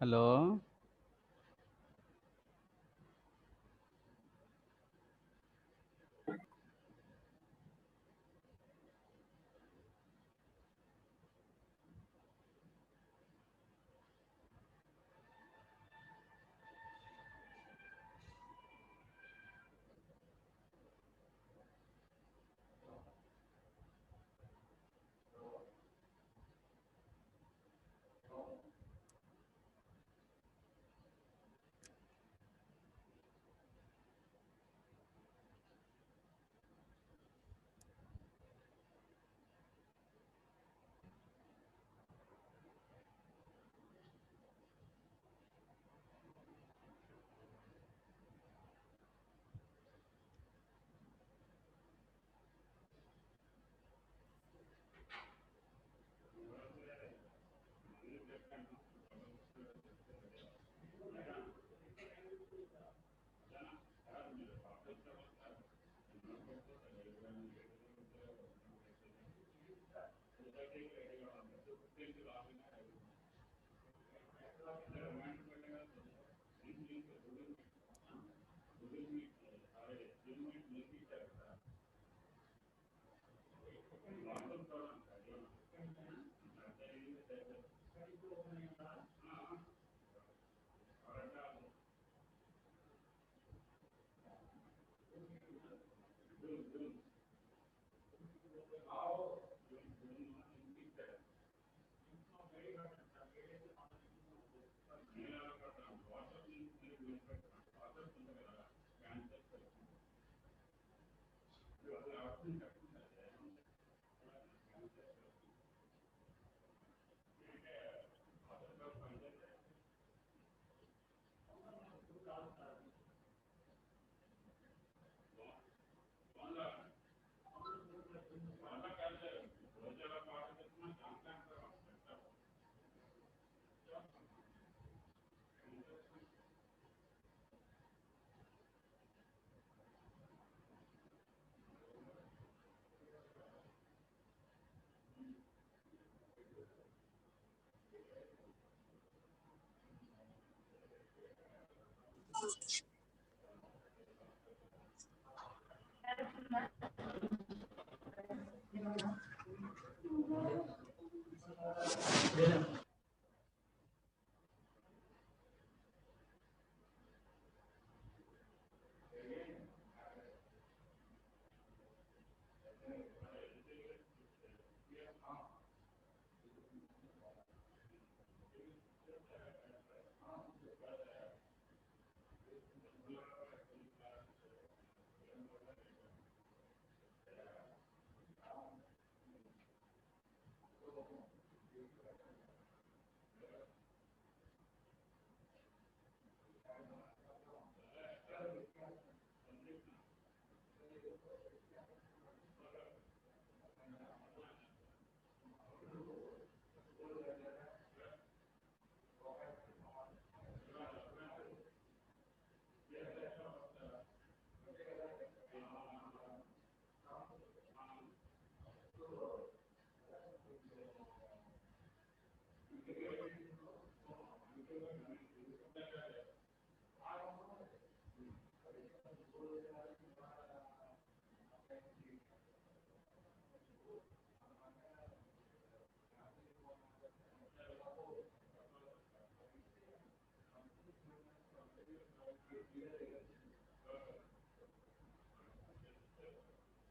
Hello.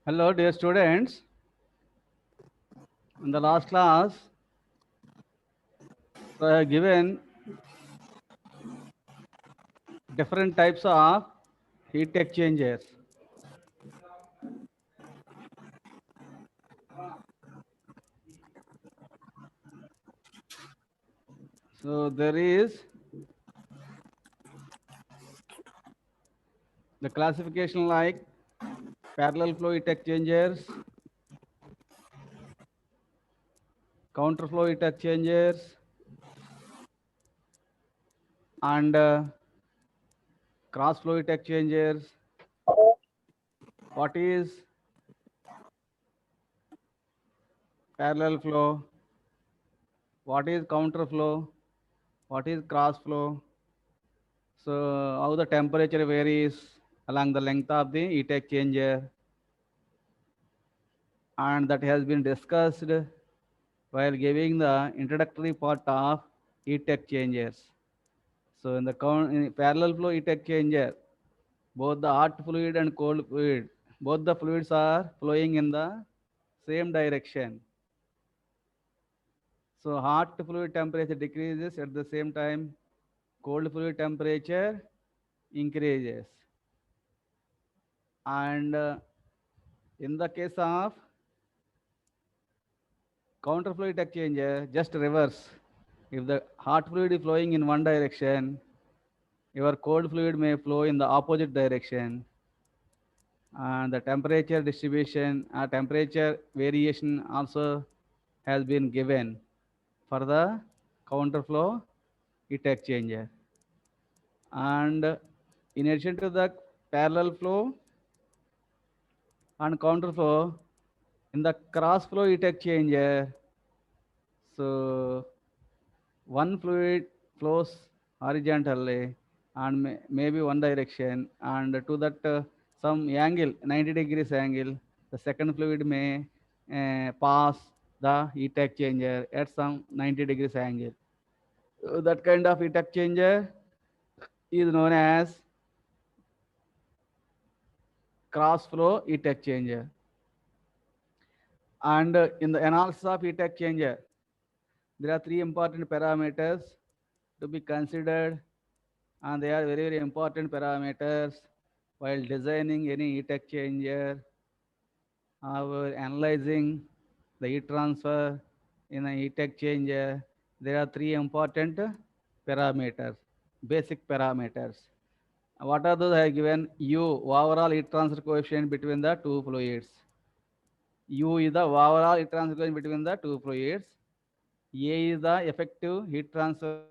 Hello, dear students. In the last class, I have given different types of heat exchangers. So there is the classification like parallel flow heat exchangers, counter flow heat exchangers, and cross flow heat exchangers. What is parallel flow? What is counter flow? What is cross flow? So how the temperature varies along the length of the heat exchanger, and that has been discussed while giving the introductory part of heat exchangers. So in parallel flow heat exchanger, both the hot fluid and cold fluid, both the fluids are flowing in the same direction. So hot fluid temperature decreases, at the same time cold fluid temperature increases. And in the case of counter fluid exchanger, just reverse. If the hot fluid is flowing in one direction, your cold fluid may flow in the opposite direction, and the temperature distribution temperature variation also has been given for the counterflow heat exchanger. And in addition to the parallel flow and counterflow, in the cross flow heat exchanger, so one fluid flows horizontally and maybe one direction, and to that some angle 90 degrees angle, the second fluid may pass the heat exchanger at some 90 degrees angle. So that kind of heat exchanger is known as cross flow heat exchanger. And in the analysis of heat exchanger, there are three important parameters to be considered, and they are very, very important parameters while designing any heat exchanger or analyzing the heat transfer in a heat exchanger. There are three important parameters, basic parameters. What are those I have given? U, overall heat transfer coefficient between the two fluids. U is the overall heat transfer coefficient between the two fluids. A is the effective heat transfer coefficient between the two fluids. And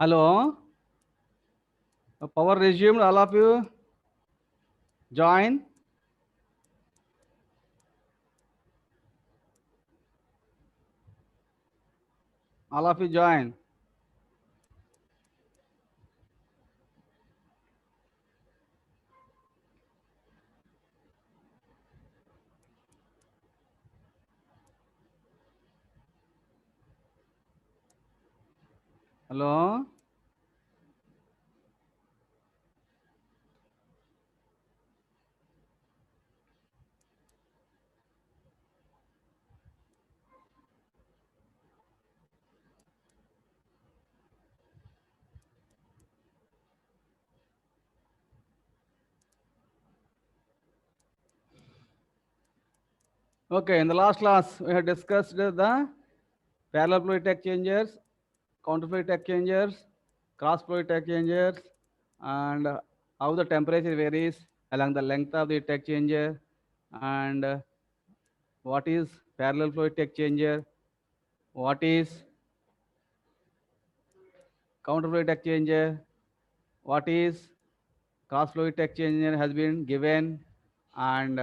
Hello? Power resumed, all of you? Join. All of you join. Hello? Okay, in the last class, we have discussed the parallel flow heat exchangers, counter flow heat exchangers, cross flow heat exchangers, and how the temperature varies along the length of the heat exchanger, and what is parallel flow heat exchanger, what is counter flow heat exchanger, what is cross flow heat exchanger has been given, and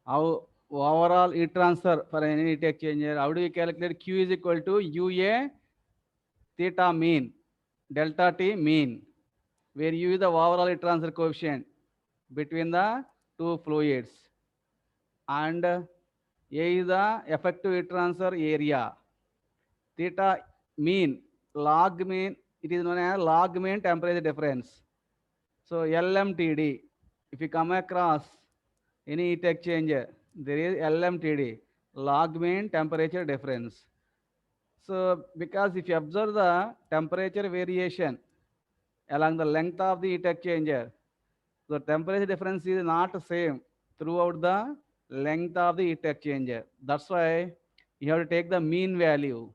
how overall heat transfer for any heat exchanger. How do we calculate Q is equal to UA theta mean, delta T mean, where U is the overall heat transfer coefficient between the two fluids, and A is the effective heat transfer area. Theta mean, log mean, it is known as log mean temperature difference. So LMTD, if you come across any heat exchanger, there is LMTD, log mean temperature difference. So because if you observe the temperature variation along the length of the heat exchanger, the temperature difference is not the same throughout the length of the heat exchanger. That's why you have to take the mean value.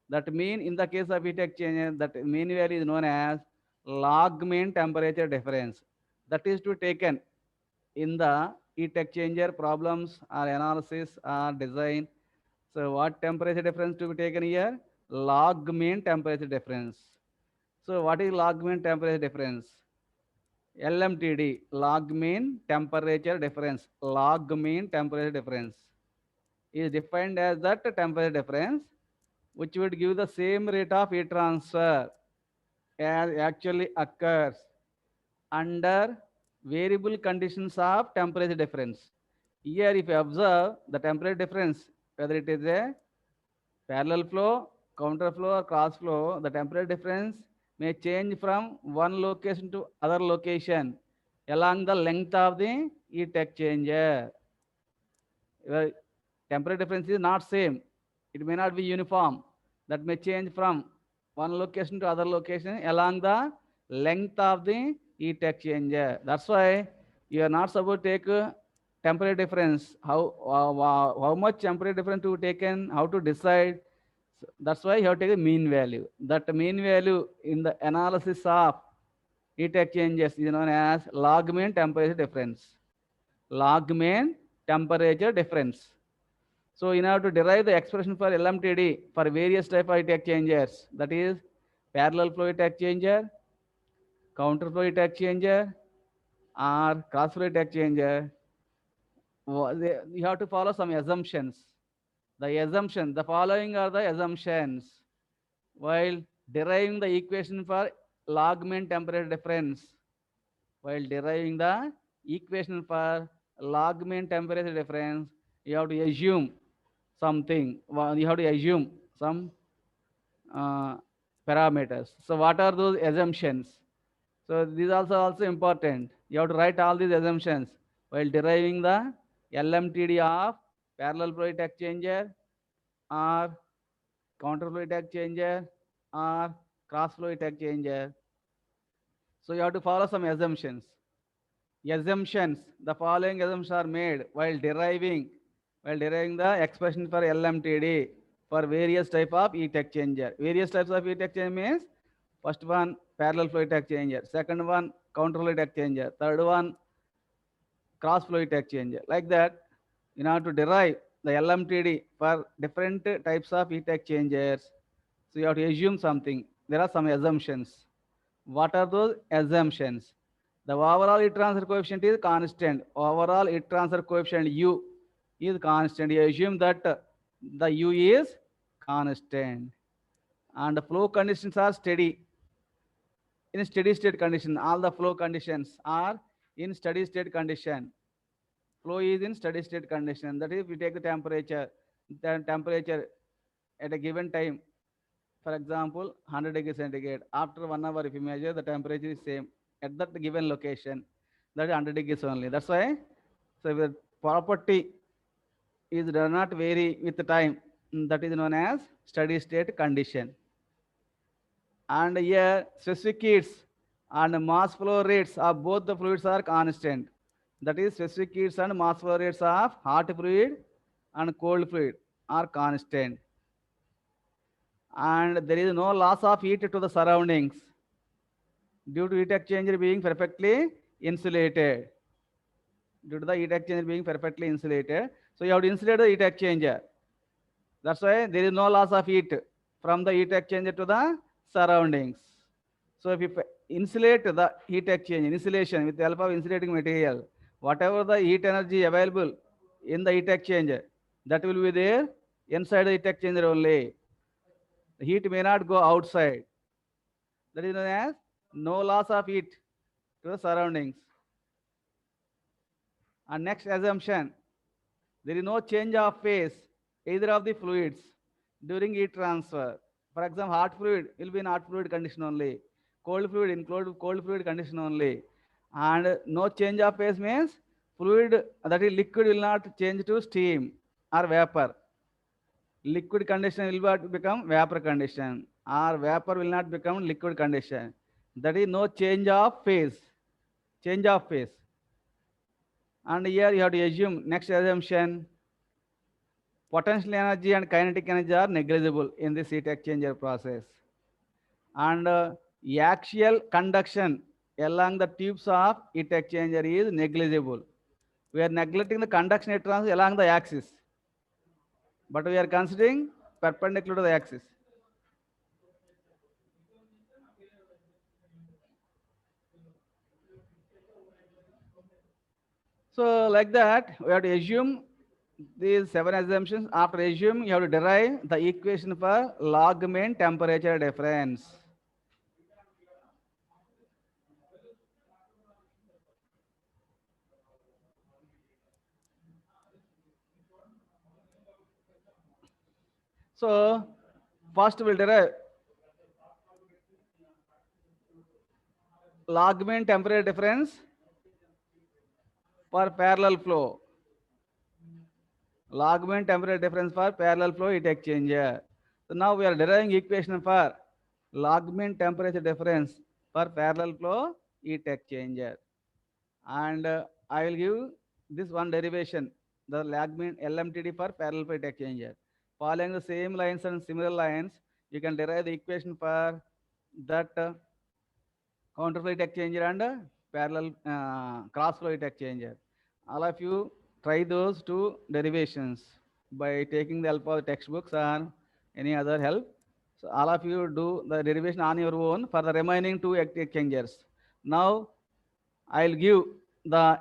That mean in the case of heat exchanger, that mean value is known as log mean temperature difference. That is to taken in the heat exchanger problems or analysis or design. So what temperature difference to be taken here? Log mean temperature difference. So what is log mean temperature difference? LMTD, log mean temperature difference. Log mean temperature difference is defined as that temperature difference which would give the same rate of heat transfer as actually occurs under variable conditions of temperature difference. Here, if you observe the temperature difference, whether it is a parallel flow, counter flow, or cross flow, the temperature difference may change from one location to other location along the length of the heat exchanger. Your temperature difference is not same. It may not be uniform. That may change from one location to other location along the length of the heat exchanger. That's why you are not supposed to take temperature difference. How much temperature difference to taken, how to decide. So that's why you have to take a mean value. That mean value in the analysis of heat exchangers is known as log mean temperature difference. Log mean temperature difference. So in order to derive the expression for LMTD for various type of heat exchangers, that is parallel flow heat exchanger, counter flow heat exchanger, or cross flow heat exchanger, you have to follow some assumptions. The following are the assumptions while deriving the equation for log mean temperature difference. While deriving the equation for log mean temperature difference, you have to assume something. You have to assume some uh, parameters. So what are those assumptions? So these also important. You have to write all these assumptions while deriving the LMTD of parallel flow heat exchanger or counter flow heat exchanger or cross flow heat exchanger. So you have to follow some assumptions. Assumptions. The following assumptions are made while deriving the expression for LMTD for various type of heat exchanger. Various types of heat exchanger means first one parallel flow heat exchanger, second one counter flow heat exchanger, third one cross flow heat exchanger. Like that, in order to derive the LMTD for different types of heat exchangers, so you have to assume something. there are some assumptions. What are those assumptions? The overall heat transfer coefficient is constant. Overall heat transfer coefficient U is constant. You assume that the U is constant. And the flow conditions are steady. In steady state condition, all the flow conditions are in steady state condition. Flow is in steady state condition. That is, we take the temperature at a given time. For example, 100 degrees centigrade. After 1 hour, if you measure, the temperature is same at that given location. That is 100 degrees only. That's why, so if the property does not vary with the time, that is known as steady state condition. And here, specific heats and mass flow rates of both the fluids are constant. That is, specific heats and mass flow rates of hot fluid and cold fluid are constant. And there is no loss of heat to the surroundings due to heat exchanger being perfectly insulated. Due to the heat exchanger being perfectly insulated. So you have to insulate the heat exchanger. That's why there is no loss of heat from the heat exchanger to the surroundings. So if you insulate the heat exchanger, insulation with the help of insulating material, whatever the heat energy available in the heat exchanger, that will be there inside the heat exchanger only. The heat may not go outside. That is known as no loss of heat to the surroundings. And next assumption, there is no change of phase either of the fluids during heat transfer. For example, hot fluid will be in hot fluid condition only. Cold fluid in cold fluid condition only. And no change of phase means fluid, that is liquid, will not change to steam or vapor. Liquid condition will not become vapor condition, or vapor will not become liquid condition. That is no change of phase. Change of phase. And here you have to assume, next assumption, potential energy and kinetic energy are negligible in this heat exchanger process. And axial conduction along the tubes of heat exchanger is negligible. We are neglecting the conduction heat transfer along the axis, but we are considering perpendicular to the axis. So like that, we have to assume these 7 assumptions. After assume, you have to derive the equation for log mean temperature difference. So first we'll derive log mean temperature difference for parallel flow. Log mean temperature difference for parallel flow heat exchanger. So now we are deriving equation for log mean temperature difference for parallel flow heat exchanger. And I will give this one derivation, the log mean LMTD for parallel flow heat exchanger. Following the same lines and similar lines, you can derive the equation for that counter flow heat exchanger and parallel cross flow heat exchanger. All of you try those two derivations by taking the help of textbooks or any other help. So all of you do the derivation on your own for the remaining two heat exchangers. Now I'll give the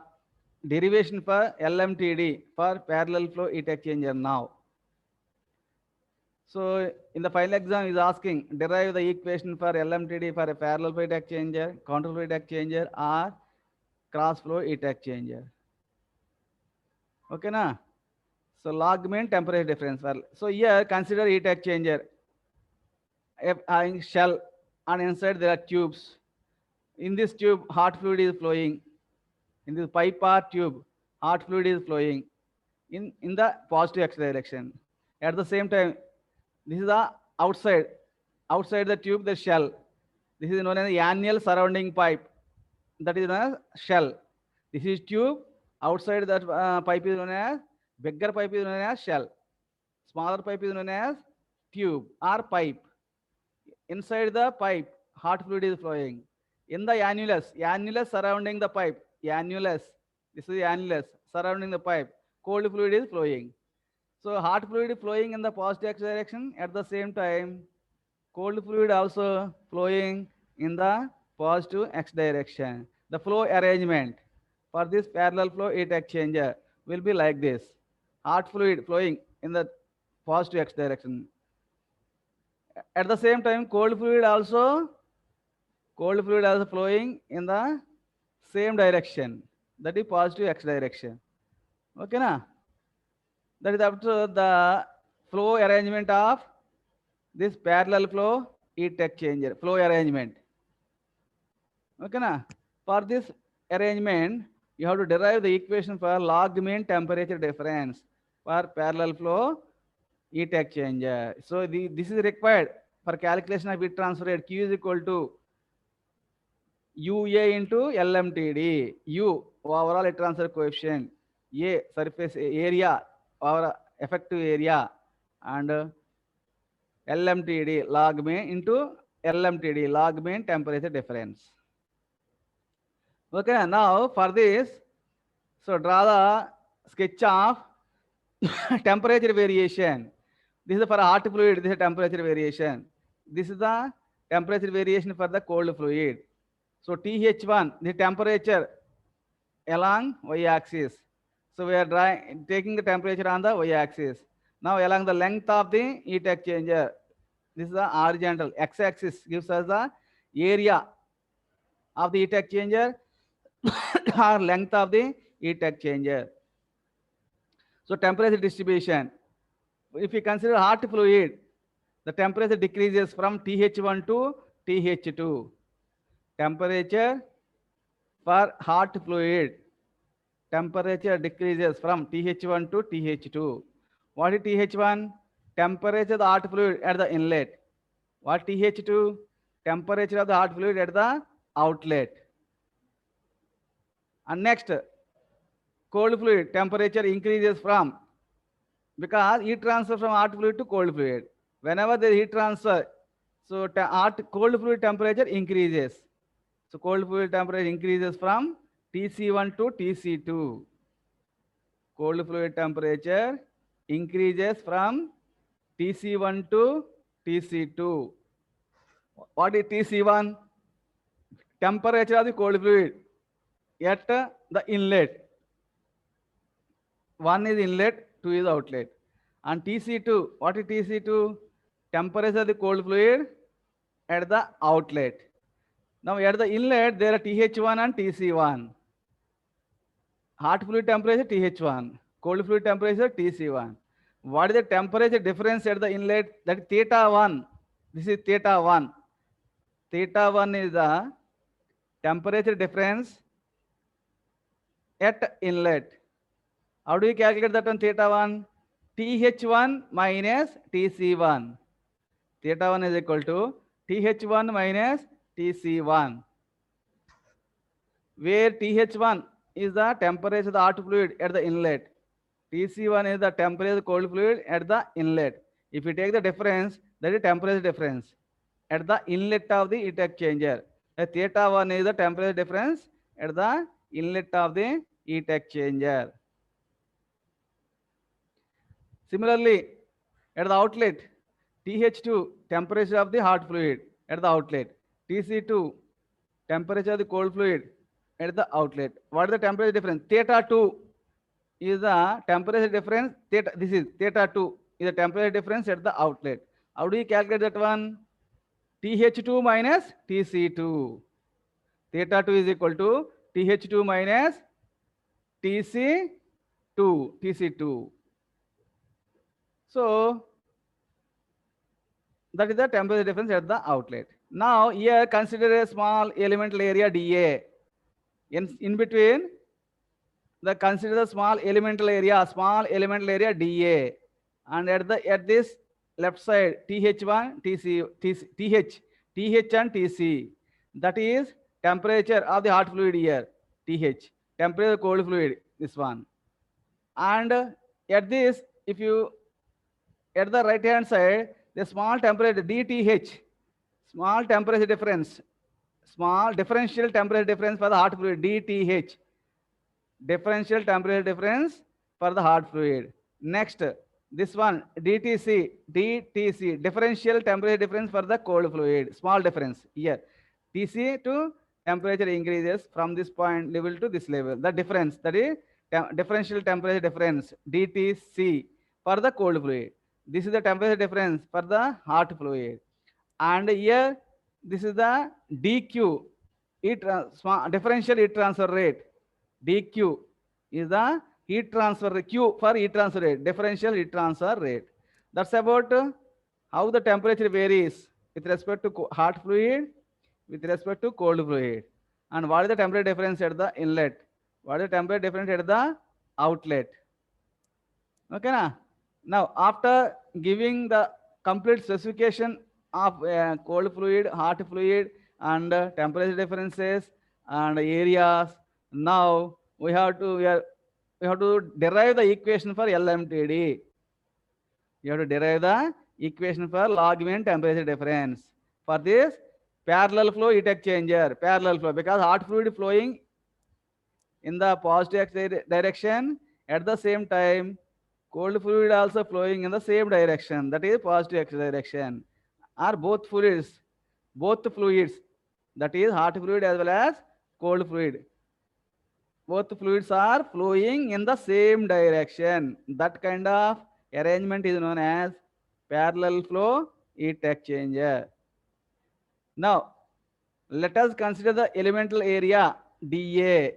derivation for LMTD for parallel flow heat exchanger now. So in the final exam is asking derive the equation for LMTD for a parallel flow heat exchanger, counter flow heat exchanger or cross flow heat exchanger. Okay na? So log mean temperature difference. So here consider heat exchanger. If having shell and inside there are tubes. In this tube hot fluid is flowing. In this pipe or tube hot fluid is flowing in the positive x direction. At the same time, this is the outside the tube, the shell. This is known as the annual surrounding pipe. That is known as shell. This is tube. Outside that pipe is known as, bigger pipe is known as shell. Smaller pipe is known as tube or pipe. Inside the pipe, hot fluid is flowing. In the annulus surrounding the pipe, annulus, this is the annulus surrounding the pipe, cold fluid is flowing. So hot fluid is flowing in the positive x direction. At the same time, Cold fluid also flowing in the positive x direction. The flow arrangement for this parallel flow heat exchanger will be like this. Hot fluid flowing in the positive x direction. At the same time, cold fluid also flowing in the same direction, that is positive x direction. Okay, na? That is up to the flow arrangement of this parallel flow heat exchanger, flow arrangement. Okay, na? For this arrangement, you have to derive the equation for log mean temperature difference for parallel flow heat exchanger. So this is required for calculation of heat transfer rate. Q is equal to UA into LMTD. U, overall heat transfer coefficient. A, surface area, or effective area. And LMTD, log mean into LMTD, log mean temperature difference. Okay, now for this, so draw the sketch of temperature variation. This is for hot fluid, this is temperature variation. This is the temperature variation for the cold fluid. So TH1, the temperature along y-axis. So we are taking the temperature on the y-axis. Now along the length of the heat exchanger, this is the horizontal. X-axis gives us the area of the heat exchanger or length of the heat exchanger. So temperature distribution. If you consider hot fluid, the temperature decreases from TH1 to TH2. Temperature for hot fluid, temperature decreases from TH1 to TH2. What is TH1? Temperature of the hot fluid at the inlet. What TH2? Temperature of the hot fluid at the outlet. And next, cold fluid temperature increases from, because heat transfer from hot fluid to cold fluid. Whenever there is heat transfer, so cold fluid temperature increases. So cold fluid temperature increases from TC1 to TC2. Cold fluid temperature increases from TC1 to TC2. What is TC1? Temperature of the cold fluid at the inlet. One is inlet, two is outlet. And TC2, what is TC2? Temperature of the cold fluid at the outlet. Now at the inlet, there are TH1 and TC1. Hot fluid temperature TH1, cold fluid temperature TC1. What is the temperature difference at the inlet? That is theta 1. This is theta 1. Theta 1 is the temperature difference at inlet. How do you calculate that on theta 1? TH1 minus TC1. Theta 1 is equal to TH1 minus TC1, where TH1 is the temperature of the hot fluid at the inlet. TC1 is the temperature of the cold fluid at the inlet. If you take the difference, that is temperature difference at the inlet of the heat exchanger. Theta 1 is the temperature difference at the inlet of the heat exchanger. Similarly, at the outlet, TH2, temperature of the hot fluid at the outlet. TC2, temperature of the cold fluid at the outlet. What is the temperature difference? Theta 2 is the temperature difference. This is theta 2 is the temperature difference at the outlet. How do you calculate that one? TH2 minus TC2. Theta 2 is equal to TH2 minus TC2. TC2. So that is the temperature difference at the outlet. Now here consider a small elemental area dA. In between, consider the small elemental area dA, and at this left side TH1, TH and TC. That is temperature of the hot fluid here, TH. Temperature of the cold fluid, this one. And at this, if you at the right hand side, the small temperature dTH, small temperature difference, small differential temperature difference for the hot fluid dTH, differential temperature difference for the hot fluid. Next, This one, DTC, differential temperature difference for the cold fluid, small difference here. TC to temperature increases from this point level to this level. The difference, that is differential temperature difference, DTC, for the cold fluid. This is the temperature difference for the hot fluid. And here, this is the DQ, differential heat transfer rate. DQ is the heat transfer, Q for heat transfer rate, differential heat transfer rate. That's about how the temperature varies with respect to hot fluid, with respect to cold fluid. And what is the temperature difference at the inlet? What is the temperature difference at the outlet? Okay, na? Now, after giving the complete specification of cold fluid, hot fluid, and temperature differences and areas, now we have to derive the equation for LMTD. You have to derive the equation for log mean temperature difference. For this, parallel flow heat exchanger, parallel flow, because hot fluid flowing in the positive x direction, at the same time cold fluid also flowing in the same direction, that is positive x direction. Are both fluids, that is hot fluid as well as cold fluid, both fluids are flowing in the same direction. That kind of arrangement is known as parallel flow heat exchanger. Now, let us consider the elemental area dA,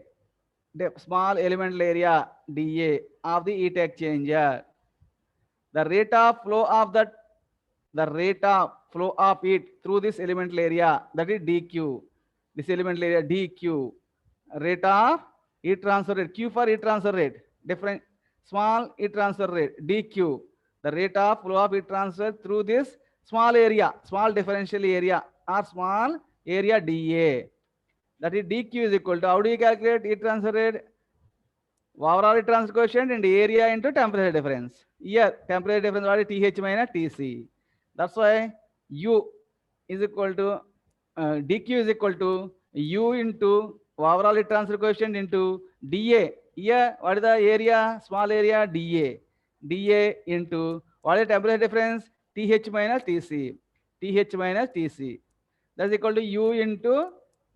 the small elemental area dA of the heat exchanger. The rate of flow of heat through this elemental area, that is dq. This elemental area dq, rate of heat transfer rate, q for heat transfer rate, different small heat transfer rate dq, the rate of flow of heat transfer through this small area, small differential area or small area dA. That is dq is equal to, how do you calculate heat transfer rate? Overall heat transfer coefficient into area into temperature difference. Here temperature difference what is Th minus Tc. That's why U is equal to dq is equal to U into overall heat transfer coefficient into dA. Here what is the area? Small area dA. dA into what is the temperature difference? Th minus Tc. Th minus Tc. That's equal to U into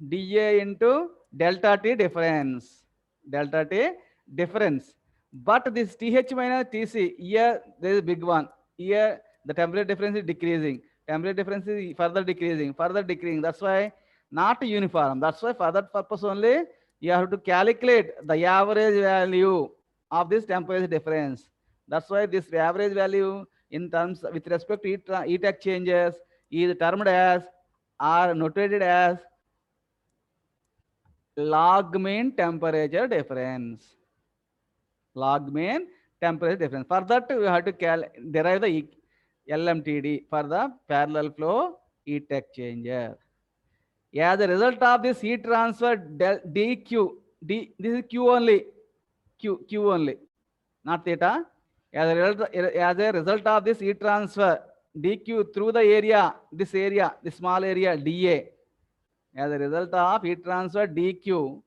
dA into delta T difference. Delta T difference. But this Th minus Tc, here there is a big one. Here the temperature difference is decreasing. Temperature difference is further decreasing, further decreasing. That's why not uniform. That's why for that purpose only you have to calculate the average value of this temperature difference. That's why this average value in terms with respect to heat exchangers is termed as or notated as log mean temperature difference. Log mean temperature difference. For that, we have to derive the LMTD for the parallel flow heat exchanger. As a result of this heat transfer dq, this is q only, q only, not theta. As a result of this heat transfer dq through the area, this small area dA, as a result of heat transfer dq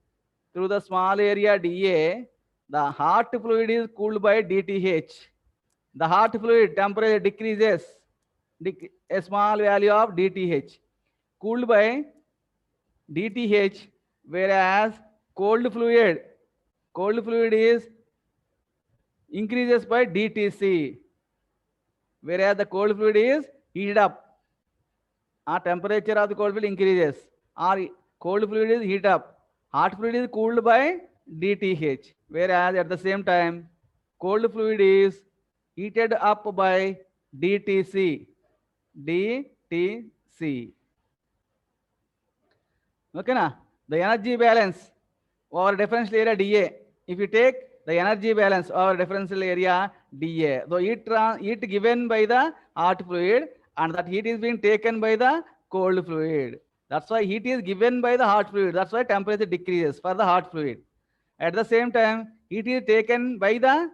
through the small area dA, the hot fluid is cooled by dTh. The hot fluid temperature decreases a small value of dTh, cooled by dTh, whereas cold fluid is increases by dTc, whereas the cold fluid is heated up. Our temperature of the cold fluid increases. Our cold fluid is heated up. Hot fluid is cooled by dTh, whereas at the same time, cold fluid is heated up by dTc. Okay, na? The energy balance over differential area dA. If you take the energy balance over differential area dA, so heat given by the hot fluid and that heat is being taken by the cold fluid. That's why heat is given by the hot fluid. That's why temperature decreases for the hot fluid. At the same time, heat is taken by the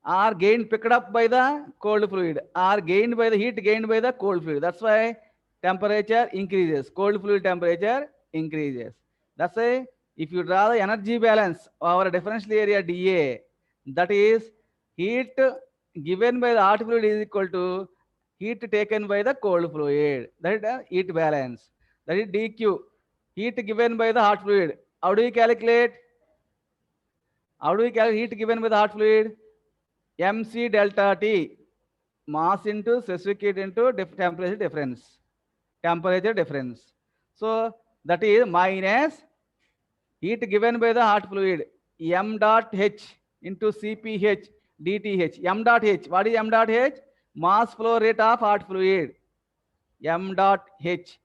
or picked up by the cold fluid or gained by the heat gained by the cold fluid. That's why temperature increases. Cold fluid temperature increases. That's why if you draw the energy balance over a differential area dA, that is heat given by the hot fluid is equal to heat taken by the cold fluid. That is the heat balance. That is dq. Heat given by the hot fluid. How do we calculate? How do we calculate heat given by the hot fluid? mc delta T, mass into specific heat into temperature difference. Temperature difference. So that is minus heat given by the hot fluid m dot h into Cph dTh. M dot h. What is m dot h? Mass flow rate of hot fluid. M dot h.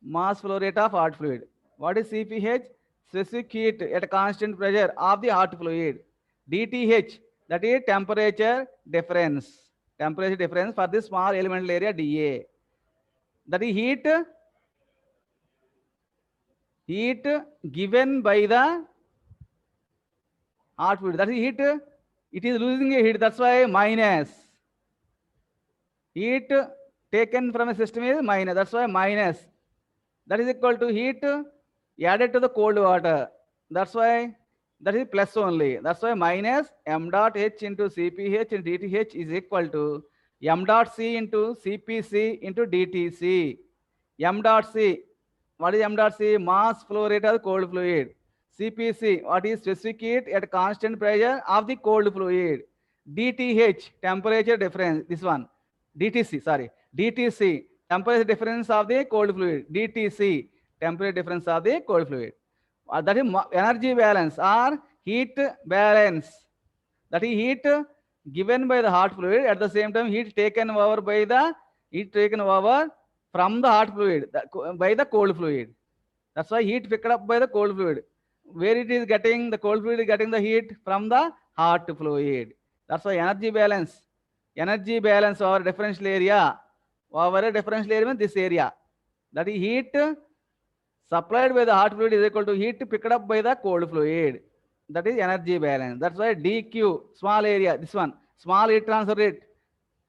Mass flow rate of hot fluid. What is Cph? Specific heat at constant pressure of the hot fluid. dTh, that is temperature difference. Temperature difference for this small elemental area dA. That is heat given by the hot fluid. That is heat. It is losing a heat. That's why minus. Heat taken from a system is minus. That's why minus. That is equal to heat added to the cold water. That's why that is plus only. That's why minus m dot h into Cph and dTh is equal to m dot c into Cpc into dTc. M dot c. What is m dot c? Mass flow rate of the cold fluid. Cpc. What is specific heat at constant pressure of the cold fluid. dTh, temperature difference. This one. dTc. Sorry. dTc. Temperature difference of the cold fluid. dTc. Temperature difference of the cold fluid. That is energy balance or heat balance. That is heat given by the hot fluid, at the same time heat taken over from the hot fluid by the cold fluid. That's why heat picked up by the cold fluid. Where it is getting, the cold fluid is getting the heat from the hot fluid. That's why energy balance over differential area. Over differential area means this area. That is heat supplied by the hot fluid is equal to heat picked up by the cold fluid. That is energy balance. That's why dq, small area, this one, small heat transfer rate,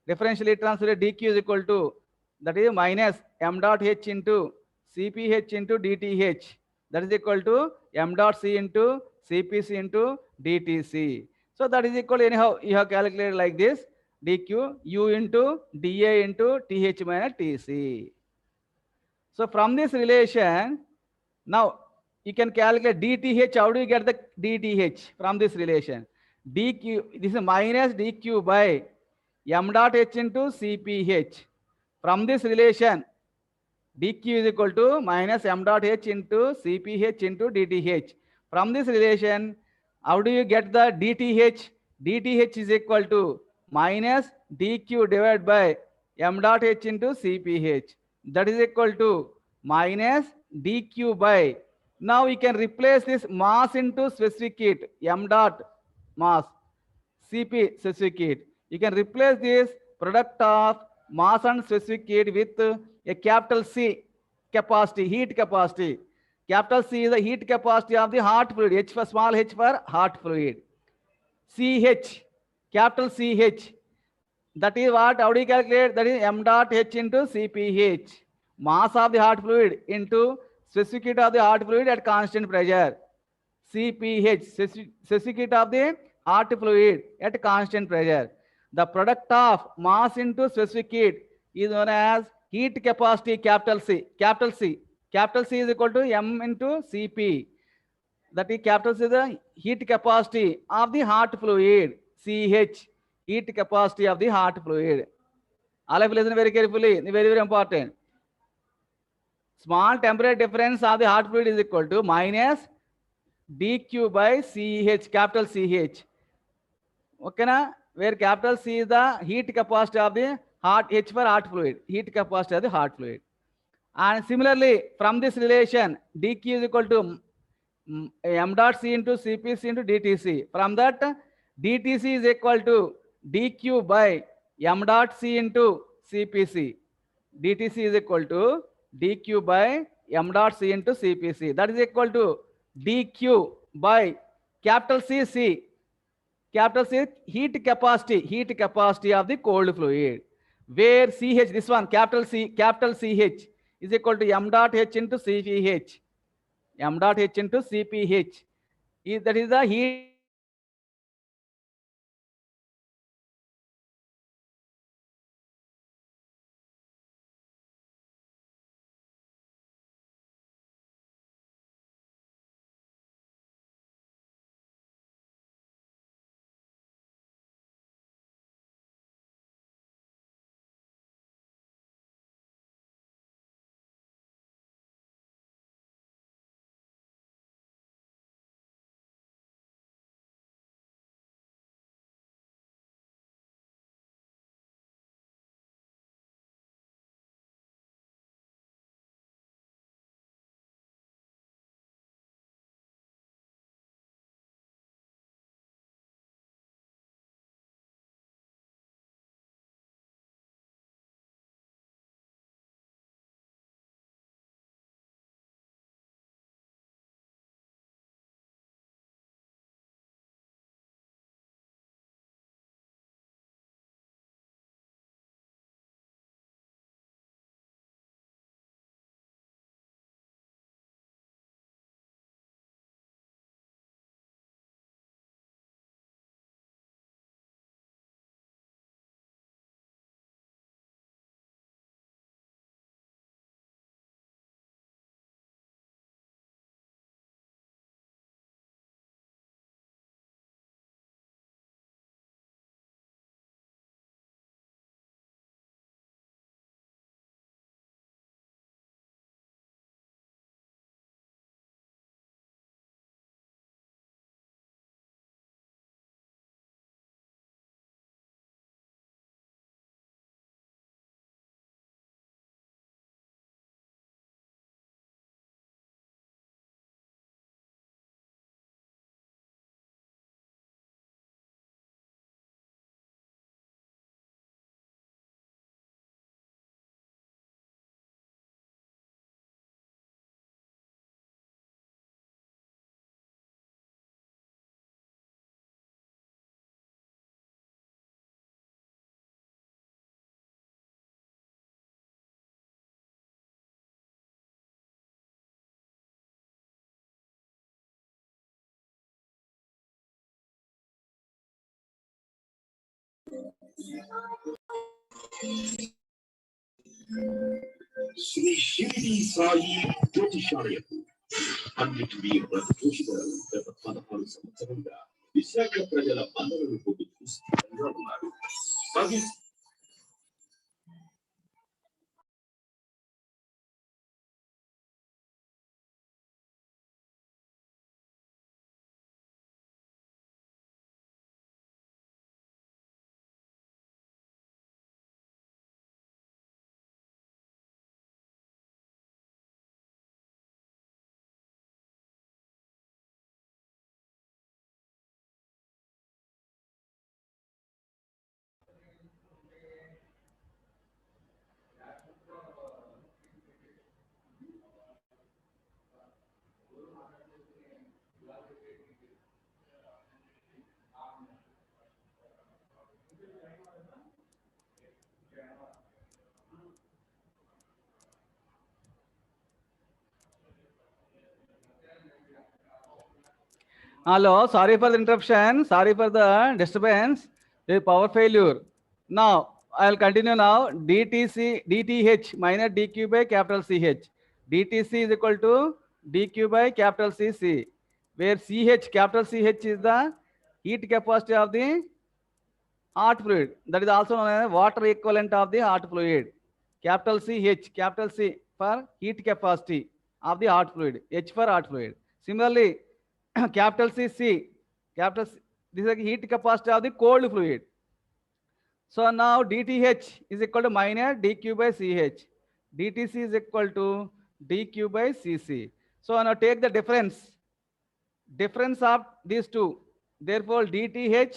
differential heat transfer rate dq is equal to, that is minus m dot h into Cph into dTh. That is equal to m dot c into Cpc into dTc. So that is equal to, anyhow, you have calculated like this, dq, u into dA into Th minus Tc. So from this relation, now you can calculate dTh. How do you get the dTh from this relation? dq, this is minus dq by m dot h into Cph. From this relation, dq is equal to minus m dot h into Cph into dTh. From this relation, how do you get the dTh? dTh is equal to minus dq divided by m dot h into Cph. That is equal to minus dq by, now we can replace this mass into specific heat, m dot mass, Cp specific heat. You can replace this product of mass and specific heat with a capital C capacity, heat capacity. Capital C is the heat capacity of the hot fluid, H for small h for hot fluid. CH, capital CH. That is what, how do you calculate? That is m dot h into Cph. Mass of the hot fluid into specific heat of the hot fluid at constant pressure. Cph, specific heat of the hot fluid at constant pressure. The product of mass into specific heat is known as heat capacity, capital C. Capital C. Capital C is equal to m into Cp. That is, capital C is the heat capacity of the hot fluid. Ch, heat capacity of the hot fluid. All of you listen very carefully. Very, very important. Small temperature difference of the hot fluid is equal to minus dq by Ch, capital Ch. Okay, na? Where capital C is the heat capacity of the hot, H for hot fluid, heat capacity of the hot fluid. And similarly, from this relation, dq is equal to m dot c into Cpc into dTc. From that, dTc is equal to dq by m dot c into Cpc. dTc is equal to dq by m dot c into Cpc. That is equal to dq by capital C. Capital C, heat capacity of the cold fluid. Where Ch, this one, capital Ch is equal to m dot h into Cph. M dot h into Cph. That is the heat Sri Shirdi Sai Jyotishalaya అన్నిటినీ ప్రదోషితులు గత 16 సంవత్సరంగా విశాఖ ప్రజల మన్ననలు పొందుతూ స్థిరంగా ఉన్నారు. Hello, sorry for the interruption. Sorry for the disturbance. The power failure. Now, I'll continue now. DTH minus dq by capital CH. DTC is equal to dq by capital CC, where CH, capital CH is the heat capacity of the hot fluid. That is also known as water equivalent of the hot fluid. Capital CH, capital C for heat capacity of the hot fluid. H for hot fluid. Similarly, capital C, capital C, this is the heat capacity of the cold fluid. So now DTH is equal to minus dq by CH. DTC is equal to dq by CC. So now take the difference of these two. Therefore, DTH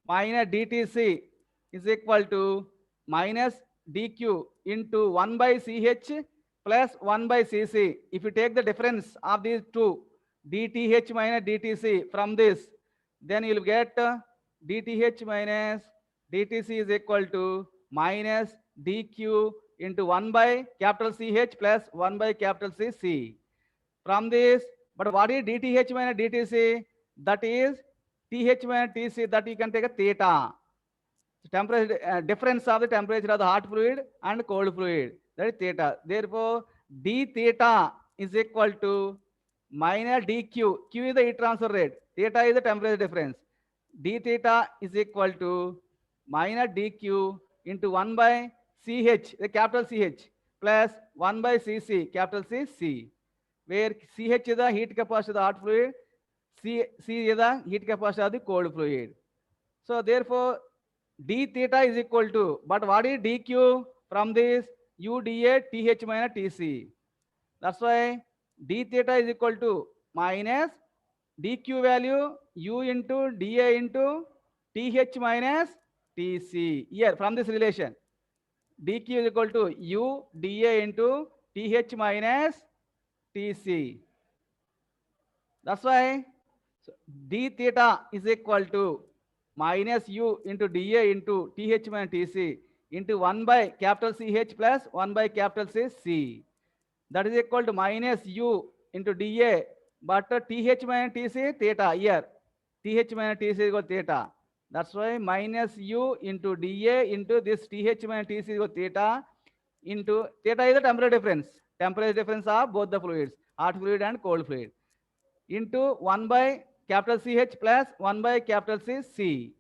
minus DTC is equal to minus dq into 1 by CH plus 1 by CC. If you take the difference of these two, DTH minus DTC from this, then you'll get DTH minus DTC is equal to minus dq into 1 by capital CH plus 1 by capital CC. From this, but what is DTH minus DTC? That is TH minus TC, that you can take a theta. Temperature difference of the temperature of the hot fluid and cold fluid, that is theta. Therefore, d theta is equal to minus dq. Q is the heat transfer rate, theta is the temperature difference. D theta is equal to minus dq into 1 by CH, the capital CH, plus 1 by CC, capital C, where CH is the heat capacity of the hot fluid, C is the heat capacity of the cold fluid. So therefore, d theta is equal to, but what is dq from this? U dA TH minus TC. That's why d theta is equal to minus dq value U into dA into TH minus TC. Here from this relation, dq is equal to U dA into TH minus TC. That's why d theta is equal to minus U into dA into TH minus TC into 1 by capital CH plus 1 by capital C. That is equal to minus U into dA, but TH minus TC theta here. TH minus TC is equal to theta. That's why minus U into dA into this TH minus TC is equal to theta into theta is the temperature difference of both the fluids, hot fluid and cold fluid, into 1 by capital CH plus 1 by capital C.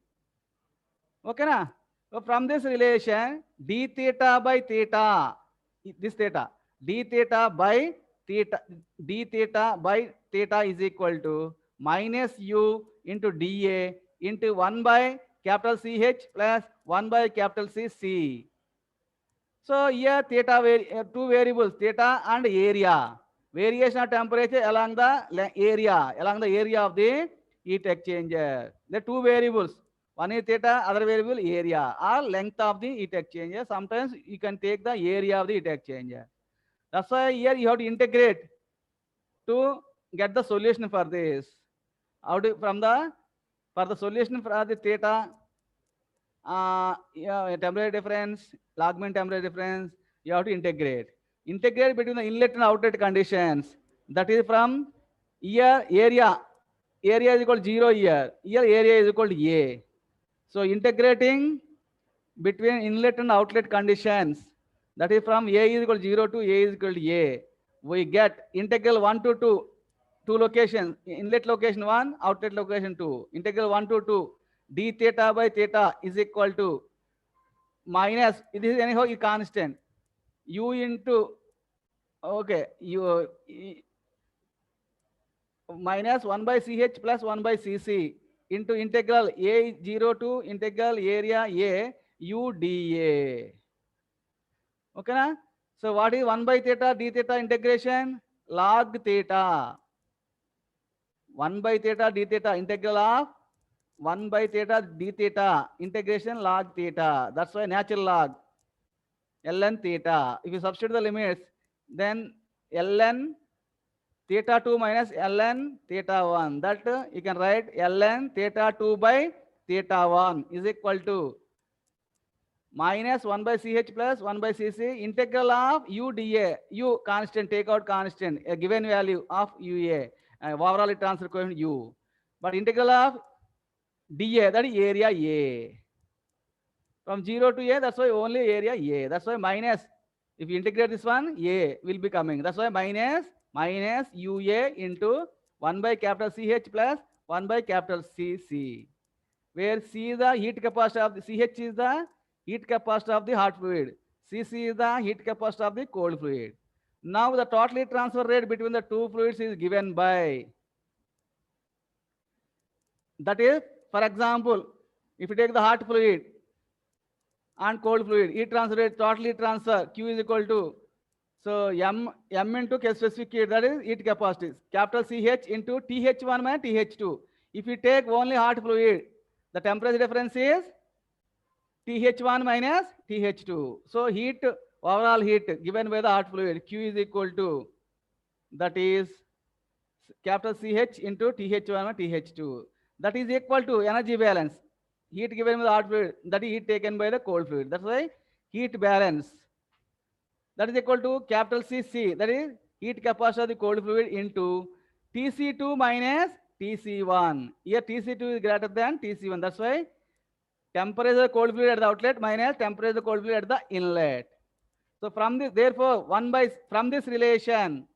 Okay na? So from this relation, d theta by theta, this theta, d theta by theta is equal to minus U into dA into 1 by capital CH plus 1 by capital C. So here theta, two variables, theta and area. Variation of temperature along the area of the heat exchanger. The two variables. One is theta, other variable area, or length of the heat exchanger. Sometimes you can take the area of the heat exchanger. That's why here you have to integrate to get the solution for this. For the solution for the theta, temperature difference, log mean temperature difference, you have to integrate between the inlet and outlet conditions. That is from here area is equal to 0 here area is equal to A. So integrating between inlet and outlet conditions. That is from A is equal to 0 to A is equal to A. We get integral 1 to 2, two locations, inlet location 1, outlet location 2. Integral 1 to 2, d theta by theta is equal to minus, it is anyhow a constant, u into, okay, minus 1 by ch plus 1 by cc into integral a0 to integral area a u dA. Okay na? So what is 1 by theta d theta integration? Log theta. 1 by theta d theta integral of 1 by theta d theta integration log theta. That's why natural log ln theta. If you substitute the limits, then ln theta 2 minus ln theta 1. That you can write ln theta 2 by theta 1 is equal to minus 1 by ch plus 1 by cc integral of u dA. U constant, take out constant, a given value of ua, overall it transfer coefficient u. But integral of dA, that is area A. From 0 to A, that's why only area A. That's why minus, if you integrate this one, A will be coming. That's why minus UA into 1 by capital CH plus 1 by capital CC. Where C is the heat capacity of the, CH is the heat capacity of the hot fluid. CC is the heat capacity of the cold fluid. Now the total heat transfer rate between the two fluids is given by, that is, for example, if you take the hot fluid and cold fluid, heat transfer rate, total heat transfer, Q is equal to, so M into K specific heat, that is heat capacity, capital CH into TH1 minus TH2. If you take only hot fluid, the temperature difference is TH1 minus TH2. So heat, overall heat given by the hot fluid, Q is equal to, that is capital CH into TH1 minus TH2. That is equal to energy balance. Heat given by the hot fluid, that is heat taken by the cold fluid. That's why heat balance, that is equal to capital CC, that is heat capacity of the cold fluid into TC2 minus TC1. Here TC2 is greater than TC1. That's why temperature of cold fluid at the outlet minus temperature of cold fluid at the inlet. So from this, therefore, from this relation,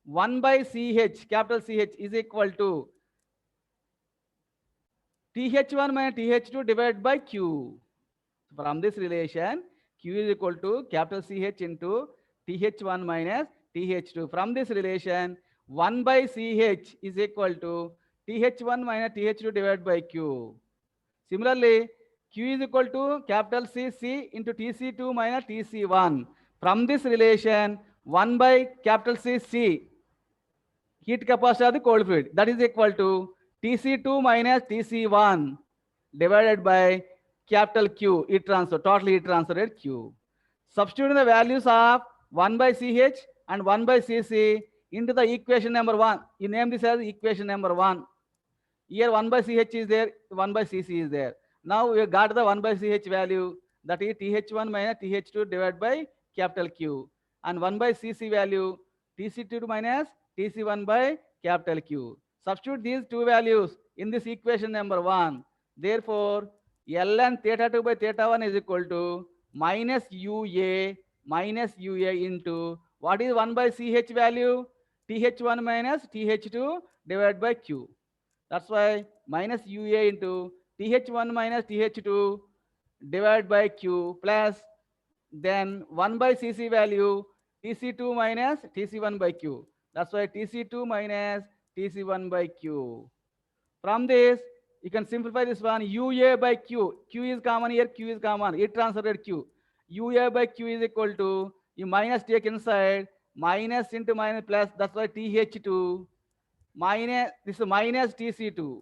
1 by CH, capital CH is equal to TH1 minus TH2 divided by Q. From this relation, Q is equal to capital CH into TH1 minus TH2. From this relation, 1 by CH is equal to TH1 minus TH2 divided by Q. Similarly, Q is equal to capital CC into TC2 minus TC1. From this relation, 1 by capital CC, heat capacity of the cold fluid, that is equal to TC2 minus TC1 divided by capital Q, heat transfer, total heat transfer rate Q. Substituting the values of 1 by CH and 1 by CC into the equation number 1. You name this as equation number 1. Here 1 by CH is there, 1 by CC is there. Now we got the 1 by CH value, that is TH1 minus TH2 divided by capital Q. And 1 by CC value, TC2 minus TC1 by capital Q. Substitute these two values in this equation number 1. Therefore, ln theta 2 by theta 1 is equal to minus UA into, what is 1 by CH value? TH1 minus TH2 divided by Q. That's why minus UA into TH1 minus TH2 divided by Q plus then 1 by CC value TC2 minus TC1 by Q. That's why TC2 minus TC1 by Q. From this, you can simplify this one. UA by Q. Q is common here. Q is common. Heat transfer rate Q. UA by Q is equal to, you minus take inside, minus into minus plus. That's why TH2 minus, this is minus TC2.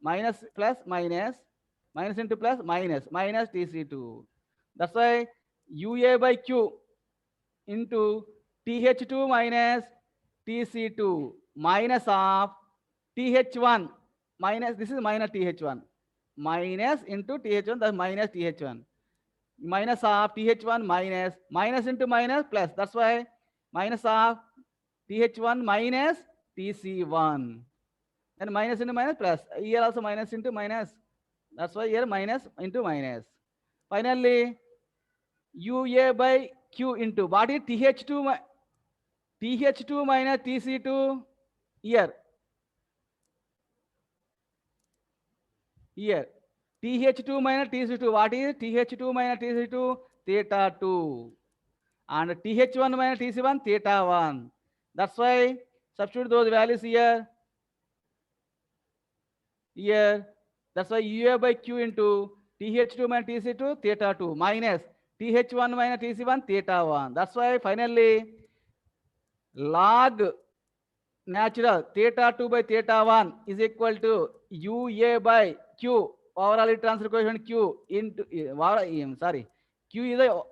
Minus plus minus, minus into plus minus, minus TC2. That's why UA by Q into TH2 minus TC2 minus of TH1 minus, this is minus TH1, minus into TH1, that's minus TH1, minus of TH1 minus, minus into minus plus, that's why minus of TH1 minus TC1, and minus into minus plus, here also minus into minus, That's why here minus into minus. Finally, UA by Q into what is TH2 minus TC2 here. Here. TH2 minus TC2. What is TH2 minus TC2? Theta 2. And TH1 minus TC1, theta 1. That's why substitute those values here. Here. That's why UA by Q into TH2 minus TC2, theta 2 minus TH1 minus TC1, theta 1. That's why finally log natural theta 2 by theta 1 is equal to UA by Q, overall heat transfer coefficient Q into, Q is the